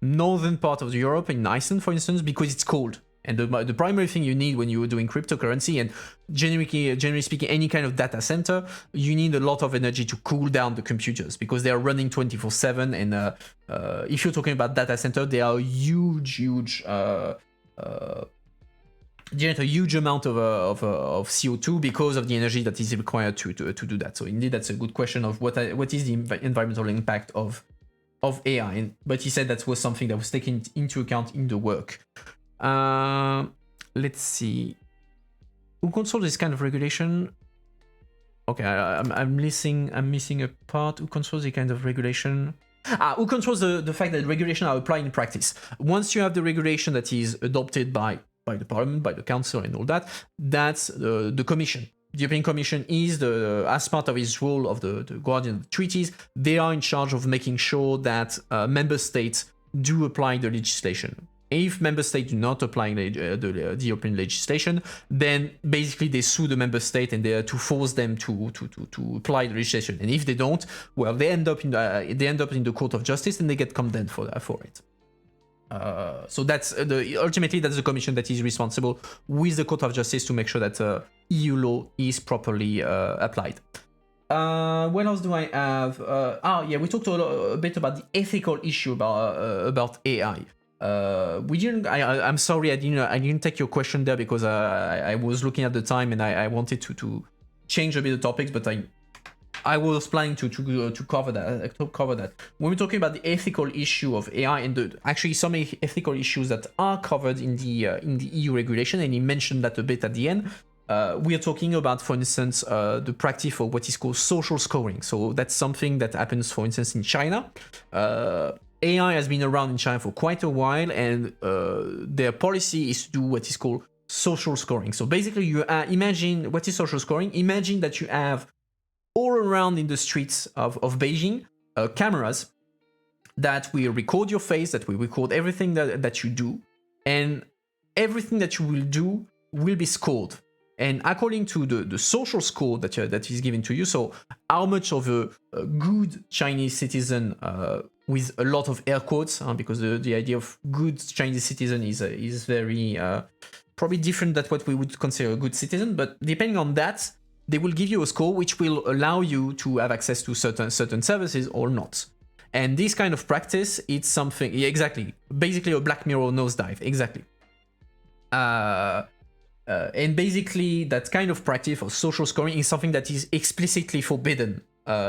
northern part of Europe, in Iceland, for instance, because it's cold. And the primary thing you need when you're doing cryptocurrency, and generally speaking, any kind of data center, you need a lot of energy to cool down the computers because they are running 24/7. And if you're talking about data center, they are huge generate a huge amount of CO2 because of the energy that is required to do that. So indeed, that's a good question of what is the environmental impact of AI. But he said that was something that was taken into account in the work. Let's see. Who controls this kind of regulation? Okay, I'm missing a part. Who controls the kind of regulation? Who controls the fact that regulation are applied in practice? Once you have the regulation that is adopted by the Parliament, by the Council, and all that, that's the Commission. The European Commission is as part of its role of the guardian of the treaties, they are in charge of making sure that member states do apply the legislation. If member states do not apply the European legislation, then basically they sue the member state and they are to force them to apply the legislation. And if they don't, well, they end up in the Court of Justice and they get condemned for it. So that's ultimately that's the Commission that is responsible with the Court of Justice to make sure that EU law is properly applied. What else do I have? We talked a bit about the ethical issue about AI. We didn't. I'm sorry, I didn't take your question there because I was looking at the time and I wanted to change a bit of topics, but I was planning to cover that. When we're talking about the ethical issue of AI and actually some ethical issues that are covered in the EU regulation, and he mentioned that a bit at the end. We are talking about, for instance, the practice of what is called social scoring. So that's something that happens, for instance, in China. AI has been around in China for quite a while, and their policy is to do what is called social scoring. So basically, you imagine what is social scoring. Imagine that you have all around in the streets of Beijing cameras that will record your face, that will record everything that you do, and everything that you will do will be scored. And according to the social score that is given to you, so how much of a good Chinese citizen, with a lot of air quotes, because the idea of good Chinese citizen is very probably different than what we would consider a good citizen. But depending on that, they will give you a score which will allow you to have access to certain services or not. And this kind of practice, it's something exactly, basically a Black Mirror nosedive, exactly. And basically, that kind of practice of social scoring is something that is explicitly forbidden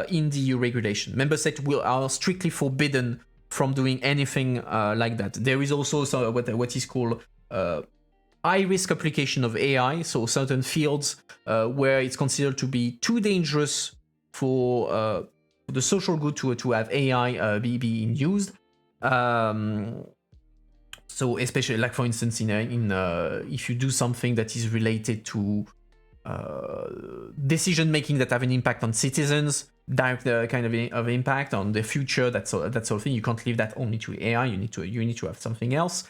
in the EU regulation. Member states are strictly forbidden from doing anything like that. There is also what is called high-risk application of AI, so certain fields where it's considered to be too dangerous for the social good to have AI being used. So especially, like for instance, in if you do something that is related to decision making that have an impact on citizens, direct kind of impact on the future, that sort of thing, you can't leave that only to AI. You need to have something else.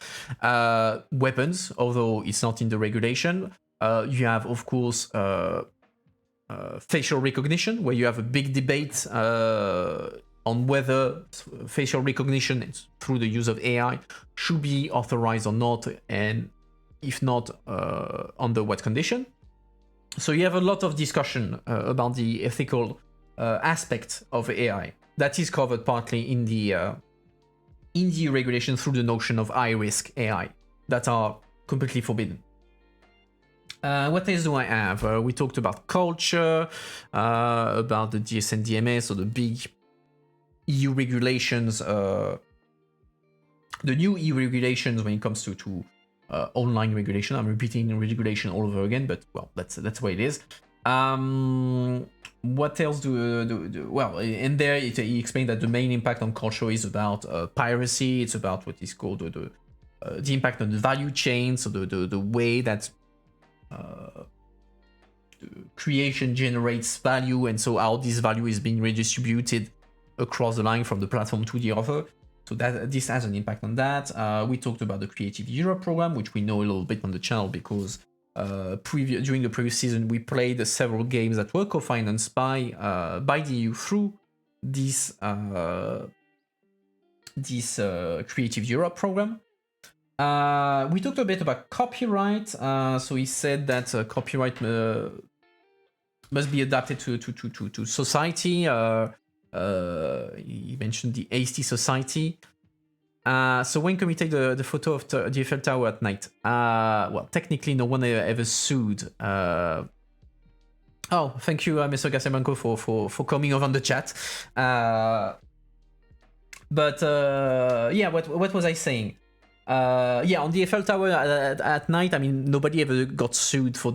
Weapons, although it's not in the regulation, you have of course facial recognition, where you have a big debate on whether facial recognition through the use of AI should be authorized or not, and if not, under what condition. So you have a lot of discussion about the ethical aspect of AI that is covered partly in the regulation through the notion of high-risk AI that are completely forbidden. What else do I have? We talked about culture, about the S&D-ES, or the big EU regulations, the new EU regulations when it comes to online regulation. I'm repeating regulation all over again, but well, that's the way it is. What else do well, in there he explained that the main impact on culture is about piracy. It's about what is called the impact on the value chain, so the way that creation generates value, and so how this value is being redistributed across the line from the platform to the author. So that this has an impact on that. We talked about the Creative Europe program, which we know a little bit on the channel because during the previous season we played several games that were co-financed by the EU through this Creative Europe program. We talked a bit about copyright. So he said that copyright must be adapted to society. He mentioned the hasty society. So when can we take the photo of the Eiffel Tower at night? Well, technically, no one ever sued. Oh, thank you, Mr. Garcia del Blanco, for coming over on the chat. But yeah, what was I saying? Yeah, on the Eiffel Tower at night, I mean, nobody ever got sued for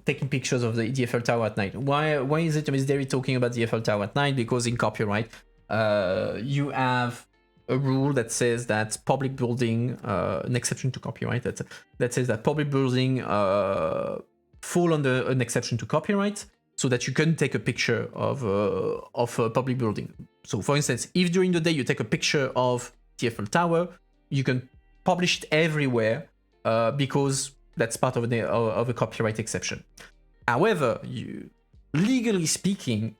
taking pictures of the Eiffel Tower at night. Why is it Miss Derry talking about the Eiffel Tower at night? Because in copyright, you have a rule that says that public building, an exception to copyright, that says that public building fall under an exception to copyright, so that you can take a picture of a public building. So, for instance, if during the day you take a picture of the Eiffel Tower, you can publish it everywhere because that's part of a copyright exception. However, legally speaking,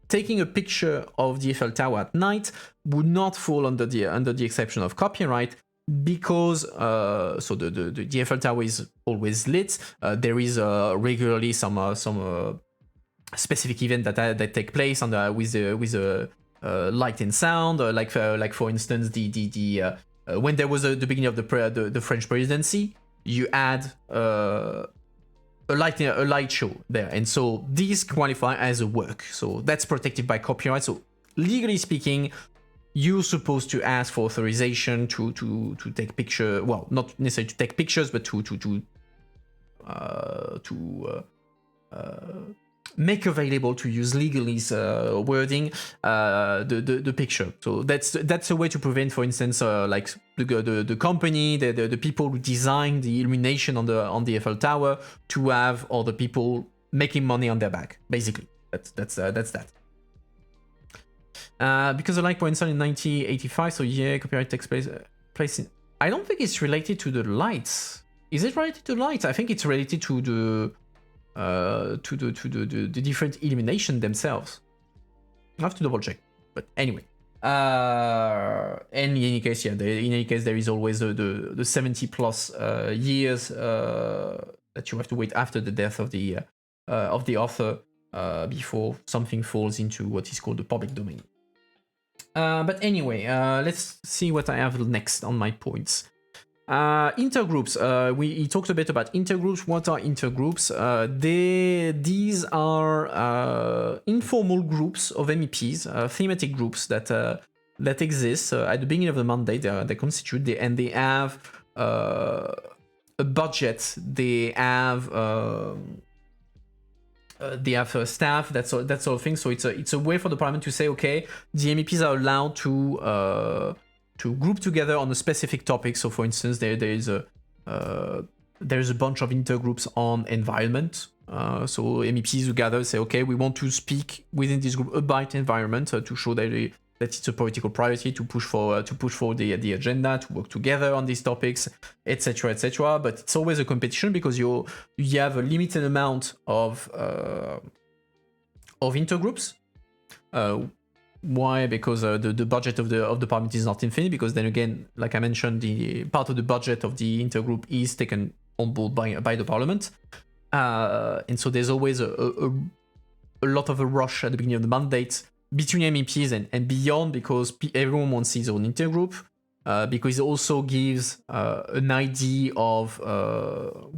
taking a picture of the Eiffel Tower at night would not fall under the exception of copyright because so the Eiffel Tower is always lit. There is regularly some specific event that take place with the light and sound, like for instance the when there was the beginning of the French presidency, you had a light show there, and so these qualify as a work, so that's protected by copyright. So legally speaking, you're supposed to ask for authorization to take picture. Well, not necessarily to take pictures, but to make available, to use legalese wording, the picture. So that's a way to prevent, for instance, like the company, the people who design the illumination on the Eiffel Tower, to have other people making money on their back. Basically, that's that. Because the light were installed in 1985, so yeah, copyright takes place in. I don't think it's related to the lights. Is it related to the lights? I think it's related to the different illumination themselves. I have to double check, but anyway. And in any case, yeah, there is always the 70 plus years that you have to wait after the death of the author before something falls into what is called the public domain. But anyway, let's see what I have next on my points. Intergroups. He talked a bit about intergroups. What are intergroups? These are informal groups of MEPs, thematic groups that exist at the beginning of the mandate. They constitute, and they have a budget. They have staff, that sort of thing. So it's a way for the parliament to say, okay, the MEPs are allowed to group together on a specific topic. So, for instance, there's a bunch of intergroups on environment. So MEPs who gather say, okay, we want to speak within this group about environment to show that it's a political priority, to push for the agenda, to work together on these topics, etc., etc. But it's always a competition because you have a limited amount of intergroups. Why? Because the budget of the parliament is not infinite. Because then again, like I mentioned, the part of the budget of the intergroup is taken on board by the parliament, and so there's always a lot of a rush at the beginning of the mandate between MEPs and beyond, because everyone wants his own intergroup, because it also gives an idea of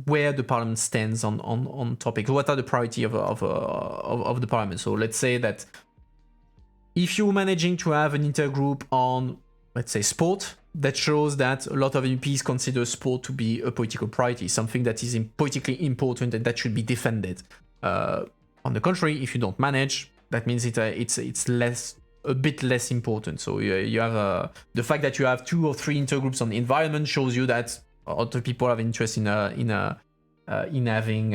where the parliament stands on topics. What are the priority of the parliament? So let's say that if you're managing to have an intergroup on, let's say, sport, that shows that a lot of MEPs consider sport to be a political priority, something that is politically important and that should be defended. On the contrary, if you don't manage, that means it's a bit less important. So you have the fact that you have 2 or 3 intergroups on the environment shows you that other people have interest in in having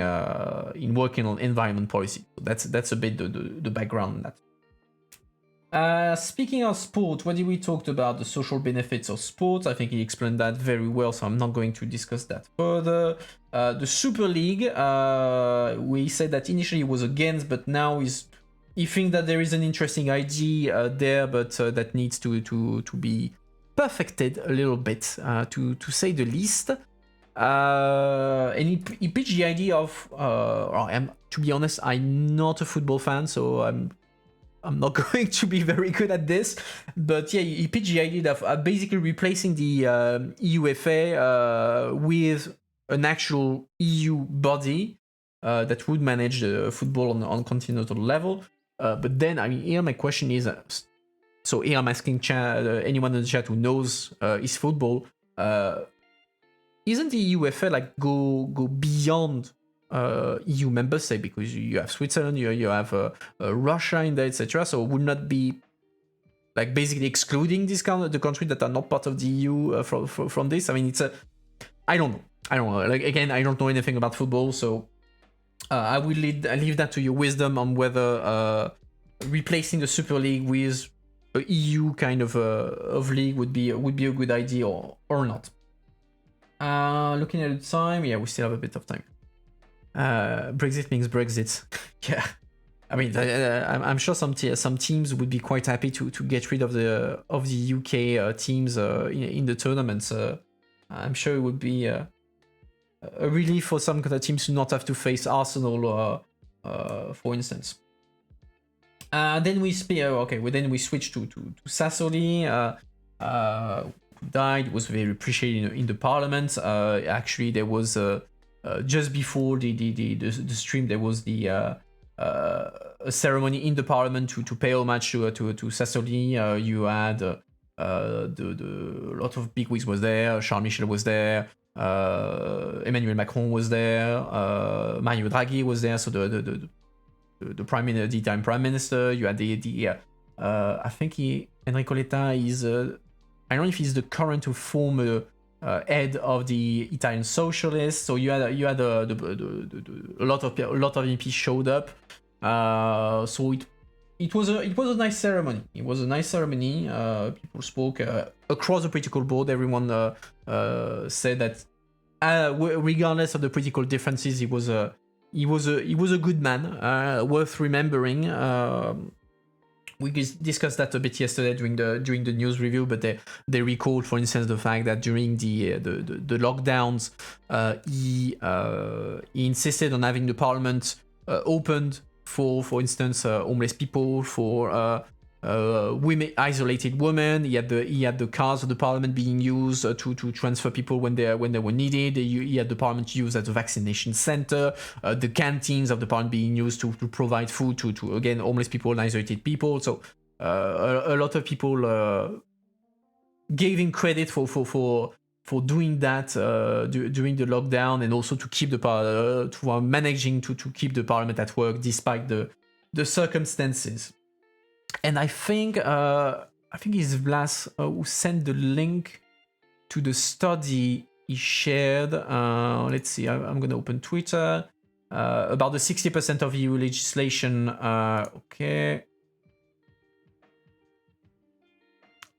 in working on environment policy. So that's a bit the background on that. Speaking of sport, what did we talk about? The social benefits of sports. I think he explained that very well, so I'm not going to discuss that further. The Super League, we said that initially he was against, but now he thinks that there is an interesting idea there, but that needs to be perfected a little bit, to say the least. And he pitched the idea of, to be honest, I'm not a football fan, so I'm not going to be very good at this, but yeah, he pitched the idea of basically replacing the UEFA with an actual EU body that would manage the football on continental level. But then, I mean, here my question is, so here I'm asking anyone in the chat who knows is football, isn't the UEFA like go beyond EU members, say, because you have Switzerland, you have Russia in there, etc. So would not be like basically excluding the countries that are not part of the EU from this. I mean, it's I don't know. Like, again, I don't know anything about football, so I will leave that to your wisdom on whether replacing the Super League with a EU kind of league would be a good idea or not. Looking at the time, yeah, we still have a bit of time. Brexit means Brexit. Yeah, I mean, I'm sure some teams would be quite happy to get rid of the UK teams in the tournaments. I'm sure it would be a relief for some kind of teams to not have to face Arsenal, for instance. Then we switch to Sassoli. Who died, was very appreciated in the parliament. Actually, there was just before the stream, there was a ceremony in the parliament to pay homage to Sassoli. You had a lot of bigwigs was there. Charles Michel was there. Emmanuel Macron was there. Mario Draghi was there. So the time prime minister. You had I think Enrico Letta is I don't know if he's the current or former head of the Italian Socialists. So you had a lot of MPs showed up. So it was a nice ceremony. It was a nice ceremony. People spoke across the political board. Everyone said that regardless of the political differences, he was a good man, worth remembering. We discussed that a bit yesterday during the news review, but they recalled, for instance, the fact that during the lockdowns, he insisted on having the parliament opened for instance, homeless people, for women, isolated women. He had the cars of the parliament being used to transfer people when they were needed. He had the parliament used as a vaccination center. The canteens of the parliament being used to provide food to again homeless people and isolated people. So a lot of people gave him credit for doing that during the lockdown, and also to keep managing to keep the parliament at work despite the circumstances. And I think it's Vlas who sent the link to the study he shared. Let's see, I'm going to open Twitter. About the 60% of EU legislation. Okay.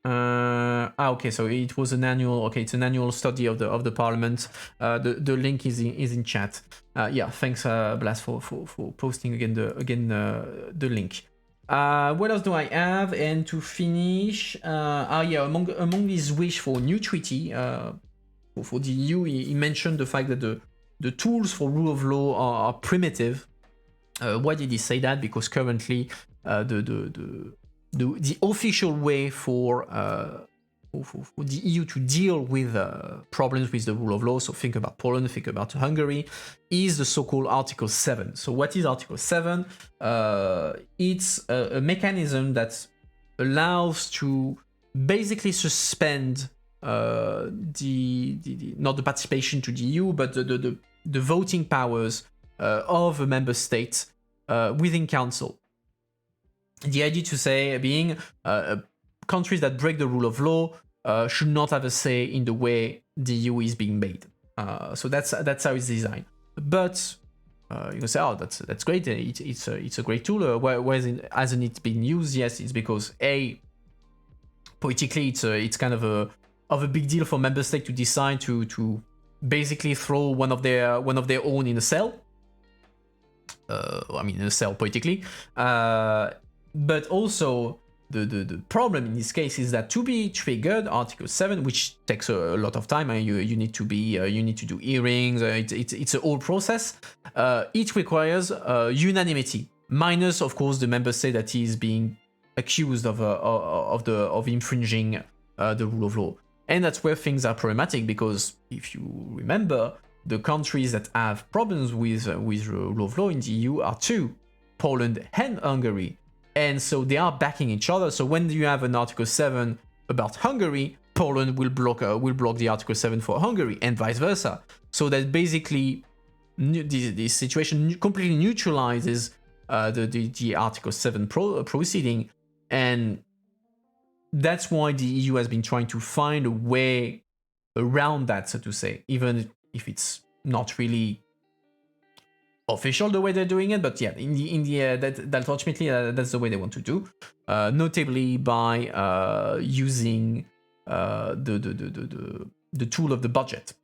Okay, so it was an annual. Okay, it's an annual study of the parliament. The link is in chat. Yeah, thanks, Blas, for posting again the link. What else do I have? And to finish, among his wish for a new treaty for the EU, he mentioned the fact that the tools for rule of law are primitive. Why did he say that? Because currently the official way for the EU to deal with problems with the rule of law, so think about Poland, think about Hungary, is the so-called Article 7. So what is Article 7? It's a mechanism that allows to basically suspend not the participation to the EU, but the voting powers of a member state within Council. The idea to say being countries that break the rule of law should not have a say in the way the EU is being made. So that's how it's designed. But you can say, oh, that's great. It's a great tool. Why hasn't it been used? Yes, it's because politically it's kind of a big deal for member states to decide to basically throw one of their own in a cell. I mean, in a cell politically. But also the problem in this case is that to be triggered Article 7, which takes a lot of time, and you need to do hearings. It's a whole process. It requires unanimity, minus of course the member state that is being accused of infringing the rule of law. And that's where things are problematic, because if you remember, the countries that have problems with rule of law in the EU are two: Poland and Hungary. And so they are backing each other. So when you have an Article 7 about Hungary, Poland will block the Article 7 for Hungary, and vice versa. So that basically this situation completely neutralizes the Article 7 proceeding, and that's why the EU has been trying to find a way around that, so to say, even if it's not really official the way they're doing it. But yeah, in the that ultimately that's the way they want to do, notably by using the tool of the budget.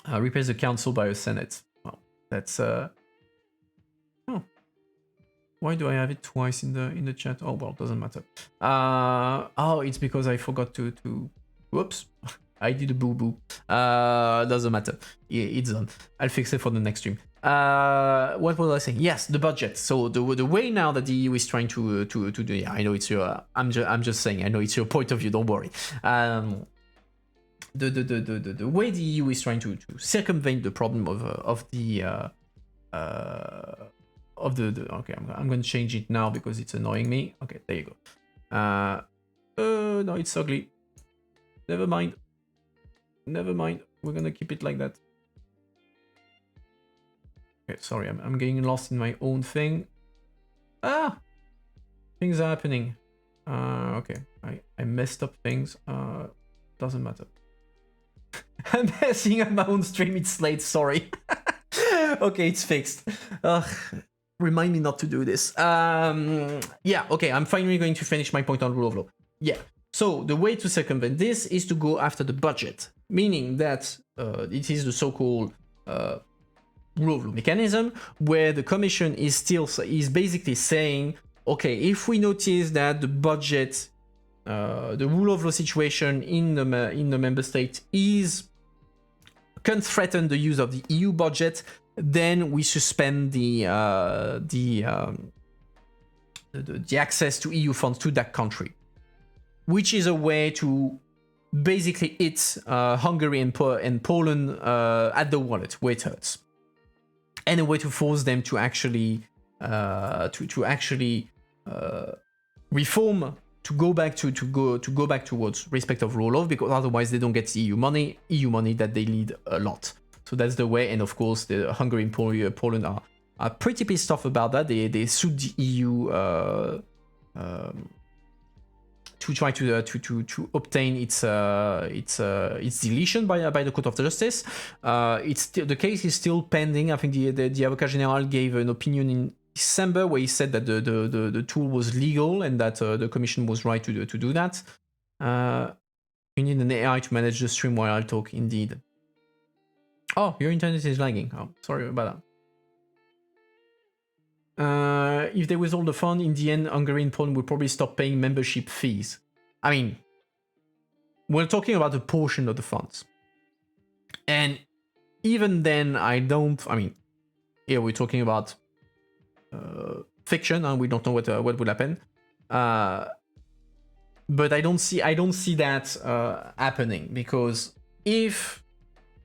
Replace the council by a senate. Well, that's oh, why do I have it twice in the chat? Oh well, doesn't matter. Oh, it's because I forgot to whoops. I did a boo-boo. Doesn't matter. It's done. I'll fix it for the next stream. What was I saying? Yes, the budget. So the way now that the EU is trying to do. Yeah, I know it's your. I'm just saying. I know it's your point of view. Don't worry. The way the EU is trying to circumvent the problem of the. Okay, I'm going to change it now because it's annoying me. Okay, there you go. No, it's ugly. Never mind. We're gonna keep it like that. Okay, sorry, I'm getting lost in my own thing. Things are happening. Okay, I messed up things. Doesn't matter. I'm messing up my own stream. It's late. Sorry. Okay, it's fixed. Remind me not to do this. Yeah. Okay, I'm finally going to finish my point on rule of law. Yeah. So the way to circumvent this is to go after the budget, meaning that it is the so-called rule of law mechanism, where the Commission is basically saying, okay, if we notice that the budget, the rule of law situation in the member state can threaten the use of the EU budget, then we suspend the access to EU funds to that country. Which is a way to basically hit Hungary and Poland at the wallet where it hurts, and a way to force them to actually reform, to go back towards respect of rule of law, because otherwise they don't get the EU money that they need a lot. So that's the way, and of course the Hungary and Poland are pretty pissed off about that. They sued the EU. To try to obtain its deletion by the Court of Justice. The case is still pending. I think the Avocat General gave an opinion in December where he said that the tool was legal and that the Commission was right to do that. You need an AI to manage the stream while I talk. Indeed. Oh, your internet is lagging. Oh, sorry about that. If they withhold the fund, in the end, Hungary and Poland will probably stop paying membership fees. I mean, we're talking about a portion of the funds. And even then, here we're talking about fiction, and we don't know what will happen. But I don't see that happening, because if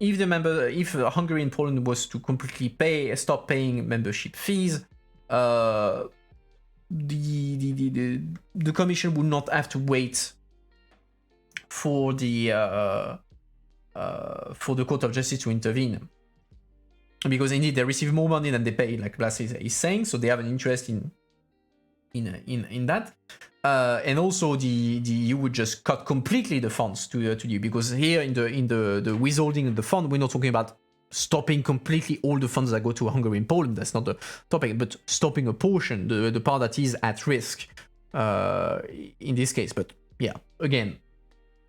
Hungary and Poland was to completely stop paying membership fees, the Commission would not have to wait for the Court of Justice to intervene, because indeed they receive more money than they pay, like Blas is saying, so they have an interest in that, and also the EU would just cut completely the funds to you, because here in the withholding of the fund, we're not talking about stopping completely all the funds that go to Hungary and Poland. That's not the topic, but stopping a portion, the part that is at risk in this case. But yeah, again,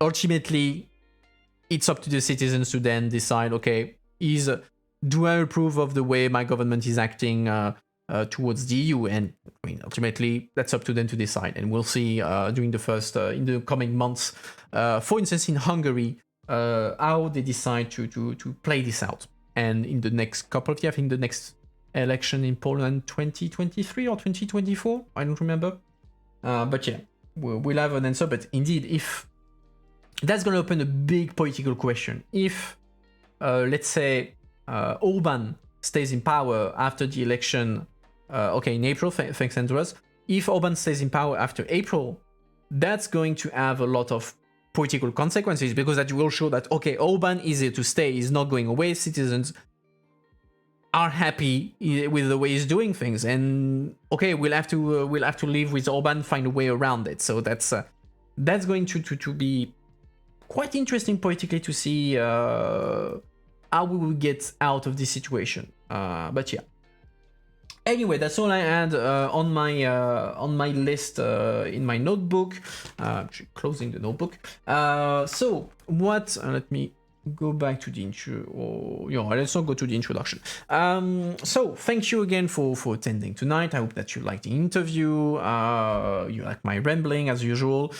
ultimately, it's up to the citizens to then decide, okay, do I approve of the way my government is acting towards the EU? And I mean, ultimately, that's up to them to decide. And we'll see during in the coming months, for instance, in Hungary, how they decide to play this out. And in the next couple of years, I think the next election in Poland, 2023 or 2024, I don't remember. But yeah, we'll have an answer. But indeed, if that's going to open a big political question. If, let's say, Orban stays in power after the election, in April, thanks Andreas. If Orban stays in power after April, that's going to have a lot of political consequences, because that will show that, okay, Orban is here to stay, he's not going away, citizens are happy with the way he's doing things, and okay, we'll have to live with Orban, find a way around it. So that's going to be quite interesting politically to see how we will get out of this situation. But yeah. Anyway, that's all I had on my list in my notebook. Actually closing the notebook. So what? Let me go back to the intro. Let's not go to the introduction. So thank you again for attending tonight. I hope that you liked the interview. You like my rambling as usual.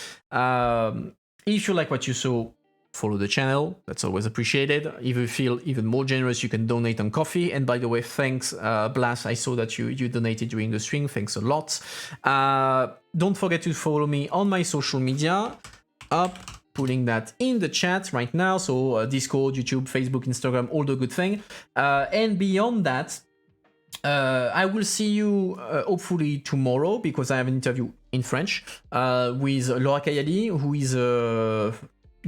If you like what you saw, follow the channel, that's always appreciated. If you feel even more generous, you can donate on Coffee. And by the way, thanks, Blas, I saw that you donated during the stream, thanks a lot. Don't forget to follow me on my social media, putting that in the chat right now, so Discord, YouTube, Facebook, Instagram, all the good thing. And beyond that, I will see you hopefully tomorrow, because I have an interview in French with Laura Kayali, who is a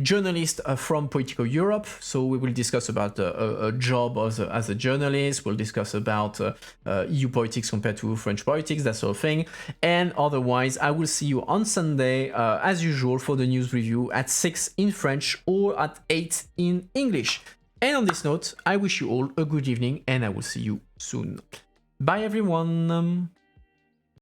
journalist from Political Europe. So we will discuss about a job as a journalist. We'll discuss about EU politics compared to French politics, that sort of thing. And otherwise, I will see you on Sunday, as usual, for the news review at 6 in French or at 8 in English. And on this note, I wish you all a good evening, and I will see you soon. Bye, everyone.